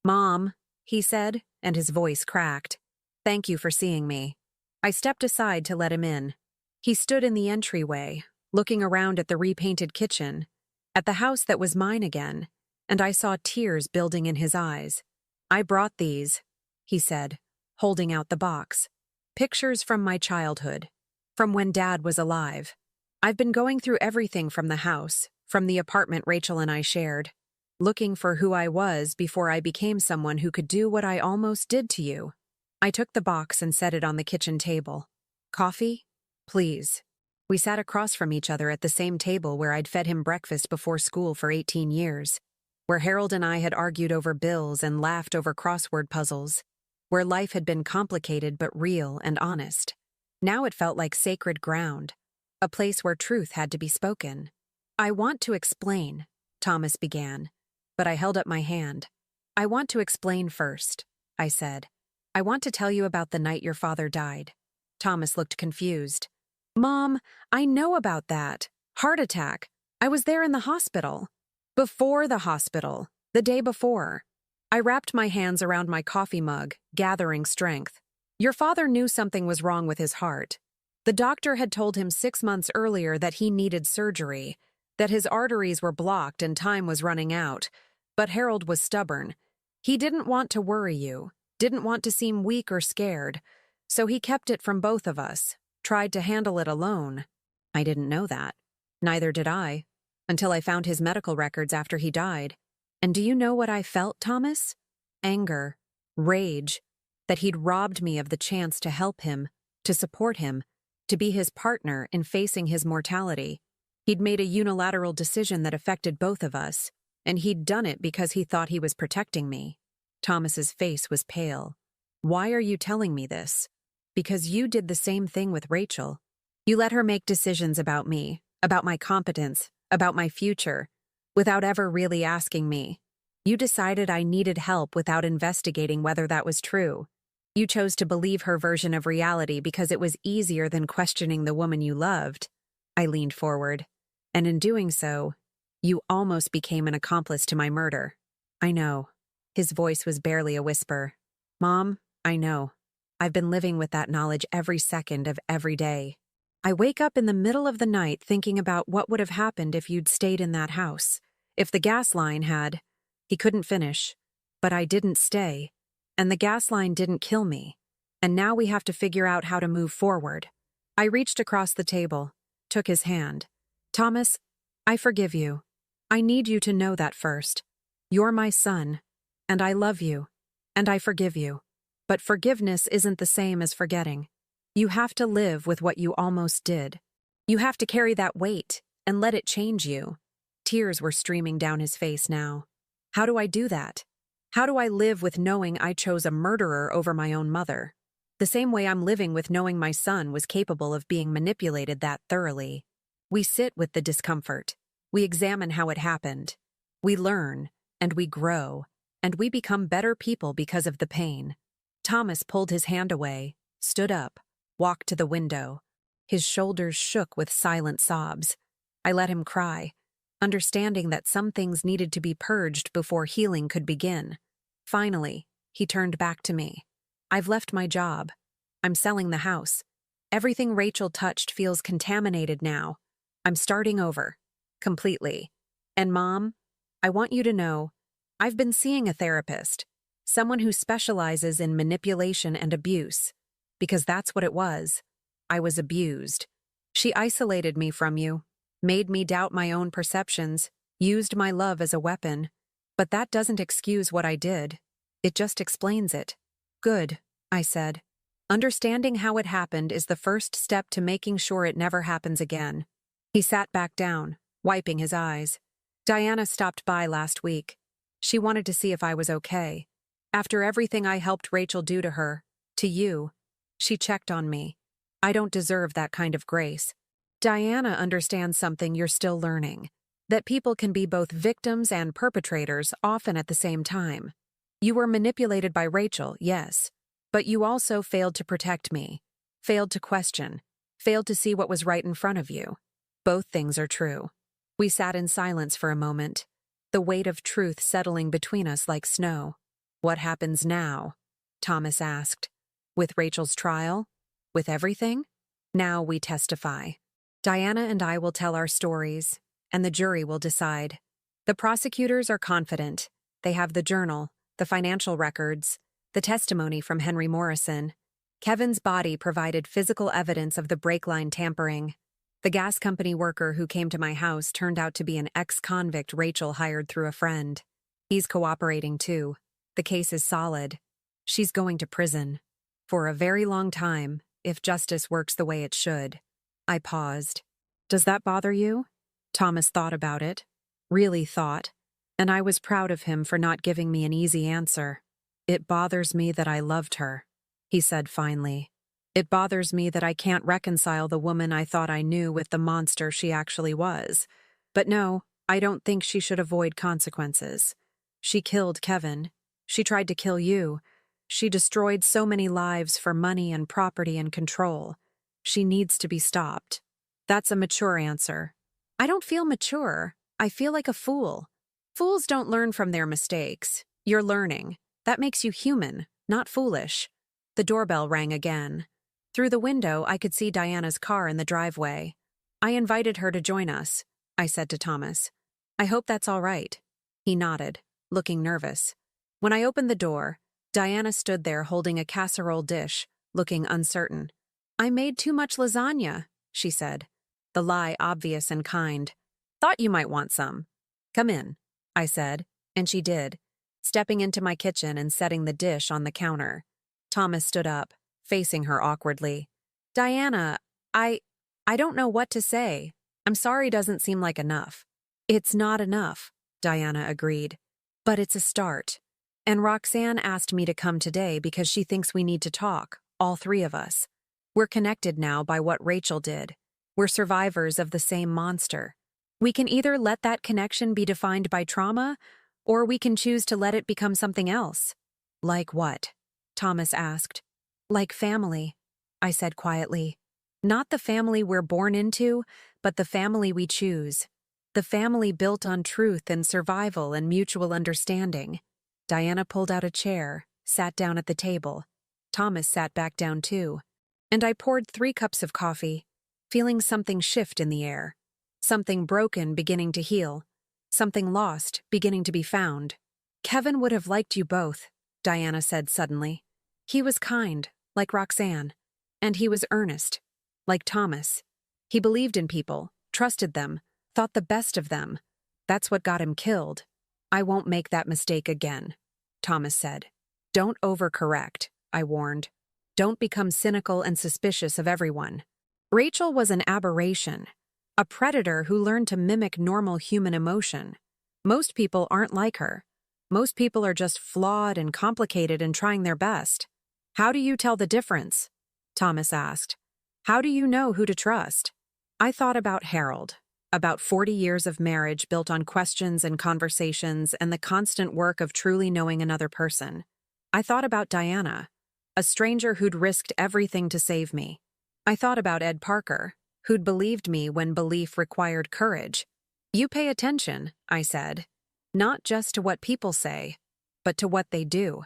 "Mom," he said, and his voice cracked. "Thank you for seeing me." I stepped aside to let him in. He stood in the entryway, looking around at the repainted kitchen, at the house that was mine again, and I saw tears building in his eyes. "I brought these," he said, holding out the box. "Pictures from my childhood, from when Dad was alive. I've been going through everything from the house, from the apartment Rachel and I shared, looking for who I was before I became someone who could do what I almost did to you." I took the box and set it on the kitchen table. "Coffee? Please." We sat across from each other at the same table where I'd fed him breakfast before school for 18 years, where Harold and I had argued over bills and laughed over crossword puzzles, where life had been complicated but real and honest. Now it felt like sacred ground, a place where truth had to be spoken. "I want to explain," Thomas began, but I held up my hand. "I want to explain first," I said. "I want to tell you about the night your father died." Thomas looked confused. "Mom, I know about that. Heart attack. I was there in the hospital." "Before the hospital. The day before." I wrapped my hands around my coffee mug, gathering strength. "Your father knew something was wrong with his heart. The doctor had told him 6 months earlier that he needed surgery, that his arteries were blocked and time was running out. But Harold was stubborn. He didn't want to worry you, didn't want to seem weak or scared, so he kept it from both of us, tried to handle it alone." I didn't know that. Neither did I, until I found his medical records after he died. And do you know what I felt, Thomas? Anger, rage, that he'd robbed me of the chance to help him, to support him, to be his partner in facing his mortality. He'd made a unilateral decision that affected both of us, and he'd done it because he thought he was protecting me. Thomas's face was pale. Why are you telling me this? Because you did the same thing with Rachel. You let her make decisions about me, about my competence, about my future, without ever really asking me. You decided I needed help without investigating whether that was true. You chose to believe her version of reality because it was easier than questioning the woman you loved. I leaned forward, and in doing so, you almost became an accomplice to my murder. I know. His voice was barely a whisper. Mom, I know. I've been living with that knowledge every second of every day. I wake up in the middle of the night thinking about what would have happened if you'd stayed in that house. If the gas line had... He couldn't finish. But I didn't stay. And the gas line didn't kill me. And now we have to figure out how to move forward. I reached across the table, took his hand. Thomas, I forgive you. I need you to know that first. You're my son. And I love you. And I forgive you. But forgiveness isn't the same as forgetting. You have to live with what you almost did. You have to carry that weight and let it change you. Tears were streaming down his face now. How do I do that? How do I live with knowing I chose a murderer over my own mother? The same way I'm living with knowing my son was capable of being manipulated that thoroughly. We sit with the discomfort. We examine how it happened. We learn, and we grow, and we become better people because of the pain. Thomas pulled his hand away, stood up, walked to the window. His shoulders shook with silent sobs. I let him cry, understanding that some things needed to be purged before healing could begin. Finally, he turned back to me. I've left my job. I'm selling the house. Everything Rachel touched feels contaminated now. I'm starting over. Completely. And Mom, I want you to know, I've been seeing a therapist, someone who specializes in manipulation and abuse, because that's what it was. I was abused. She isolated me from you, made me doubt my own perceptions, used my love as a weapon. But that doesn't excuse what I did. It just explains it. Good, I said. Understanding how it happened is the first step to making sure it never happens again. He sat back down, wiping his eyes. Diana stopped by last week. She wanted to see if I was okay. After everything I helped Rachel do to her, to you, she checked on me. I don't deserve that kind of grace. Diana understands something you're still learning, that people can be both victims and perpetrators often at the same time. You were manipulated by Rachel, yes, but you also failed to protect me, failed to question, failed to see what was right in front of you. Both things are true. We sat in silence for a moment, the weight of truth settling between us like snow. What happens now? Thomas asked. With Rachel's trial? With everything? Now we testify. Diana and I will tell our stories, and the jury will decide. The prosecutors are confident. They have the journal, the financial records, the testimony from Henry Morrison. Kevin's body provided physical evidence of the brake line tampering. The gas company worker who came to my house turned out to be an ex-convict Rachel hired through a friend. He's cooperating too. The case is solid. She's going to prison. For a very long time, if justice works the way it should. I paused. Does that bother you? Thomas thought about it. Really thought. And I was proud of him for not giving me an easy answer. It bothers me that I loved her, he said finally. It bothers me that I can't reconcile the woman I thought I knew with the monster she actually was. But no, I don't think she should avoid consequences. She killed Kevin. She tried to kill you. She destroyed so many lives for money and property and control. She needs to be stopped. That's a mature answer. I don't feel mature. I feel like a fool. Fools don't learn from their mistakes. You're learning. That makes you human, not foolish. The doorbell rang again. Through the window, I could see Diana's car in the driveway. I invited her to join us, I said to Thomas. I hope that's all right. He nodded, looking nervous. When I opened the door, Diana stood there holding a casserole dish, looking uncertain. I made too much lasagna, she said, the lie obvious and kind. Thought you might want some. Come in, I said, and she did, stepping into my kitchen and setting the dish on the counter. Thomas stood up, facing her awkwardly. Diana, I don't know what to say. I'm sorry doesn't seem like enough. It's not enough, Diana agreed. But it's a start. And Roxanne asked me to come today because she thinks we need to talk, all three of us. We're connected now by what Rachel did. We're survivors of the same monster. We can either let that connection be defined by trauma, or we can choose to let it become something else. Like what? Thomas asked. Like family, I said quietly. Not the family we're born into, but the family we choose. The family built on truth and survival and mutual understanding. Diana pulled out a chair, sat down at the table. Thomas sat back down too. And I poured 3 cups of coffee, feeling something shift in the air. Something broken beginning to heal. Something lost beginning to be found. Kevin would have liked you both, Diana said suddenly. He was kind, like Roxanne. And he was earnest, like Thomas. He believed in people, trusted them, thought the best of them. That's what got him killed. I won't make that mistake again, Thomas said. Don't overcorrect, I warned. Don't become cynical and suspicious of everyone. Rachel was an aberration, a predator who learned to mimic normal human emotion. Most people aren't like her. Most people are just flawed and complicated and trying their best. How do you tell the difference? Thomas asked. How do you know who to trust? I thought about Harold, about 40 years of marriage built on questions and conversations and the constant work of truly knowing another person. I thought about Diana, a stranger who'd risked everything to save me. I thought about Ed Parker, who'd believed me when belief required courage. You pay attention, I said, not just to what people say, but to what they do,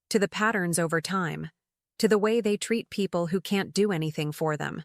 to the patterns over time, to the way they treat people who can't do anything for them,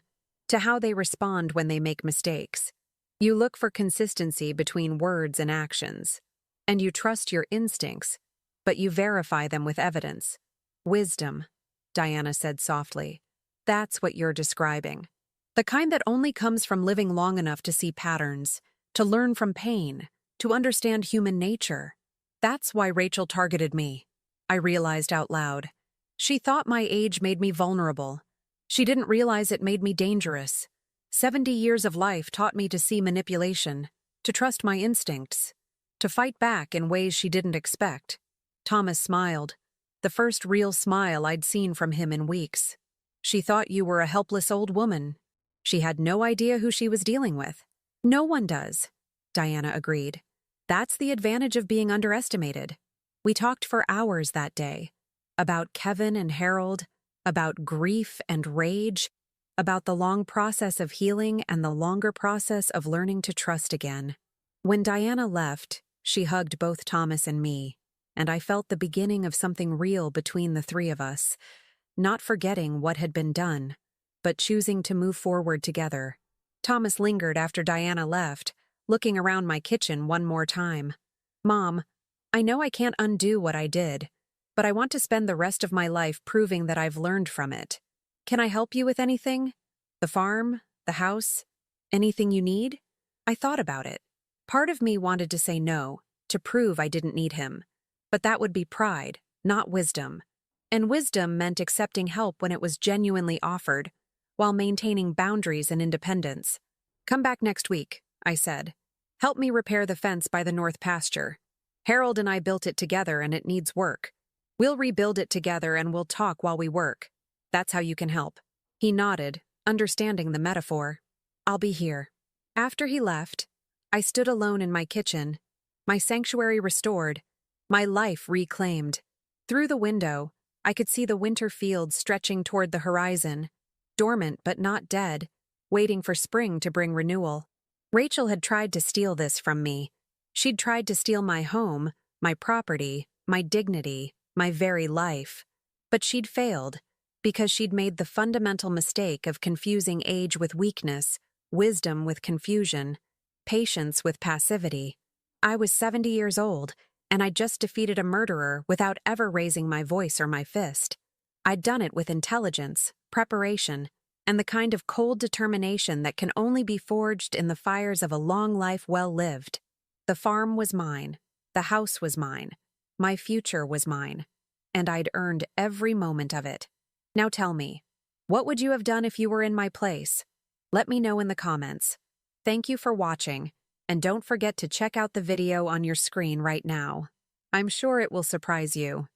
to how they respond when they make mistakes. You look for consistency between words and actions, and you trust your instincts, but you verify them with evidence. Wisdom, Diana said softly. That's what you're describing. The kind that only comes from living long enough to see patterns, to learn from pain, to understand human nature. That's why Rachel targeted me, I realized out loud. She thought my age made me vulnerable. She didn't realize it made me dangerous. 70 years of life taught me to see manipulation, to trust my instincts, to fight back in ways she didn't expect. Thomas smiled, the first real smile I'd seen from him in weeks. She thought you were a helpless old woman. She had no idea who she was dealing with. No one does, Diana agreed. That's the advantage of being underestimated. We talked for hours that day, about Kevin and Harold, about grief and rage, about the long process of healing and the longer process of learning to trust again. When Diana left, she hugged both Thomas and me, and I felt the beginning of something real between the three of us, not forgetting what had been done, but choosing to move forward together. Thomas lingered after Diana left, looking around my kitchen one more time. Mom, I know I can't undo what I did, but I want to spend the rest of my life proving that I've learned from it. Can I help you with anything? The farm? The house? Anything you need? I thought about it. Part of me wanted to say no, to prove I didn't need him. But that would be pride, not wisdom. And wisdom meant accepting help when it was genuinely offered, while maintaining boundaries and independence. Come back next week, I said. Help me repair the fence by the north pasture. Harold and I built it together and it needs work. We'll rebuild it together and we'll talk while we work. That's how you can help. He nodded, understanding the metaphor. I'll be here. After he left, I stood alone in my kitchen, my sanctuary restored, my life reclaimed. Through the window, I could see the winter fields stretching toward the horizon, dormant but not dead, waiting for spring to bring renewal. Rachel had tried to steal this from me. She'd tried to steal my home, my property, my dignity, my very life. But she'd failed, because she'd made the fundamental mistake of confusing age with weakness, wisdom with confusion, patience with passivity. I was 70 years old, and I'd just defeated a murderer without ever raising my voice or my fist. I'd done it with intelligence, preparation, and the kind of cold determination that can only be forged in the fires of a long life well lived. The farm was mine, the house was mine, my future was mine, and I'd earned every moment of it. Now tell me, what would you have done if you were in my place? Let me know in the comments. Thank you for watching, and don't forget to check out the video on your screen right now. I'm sure it will surprise you.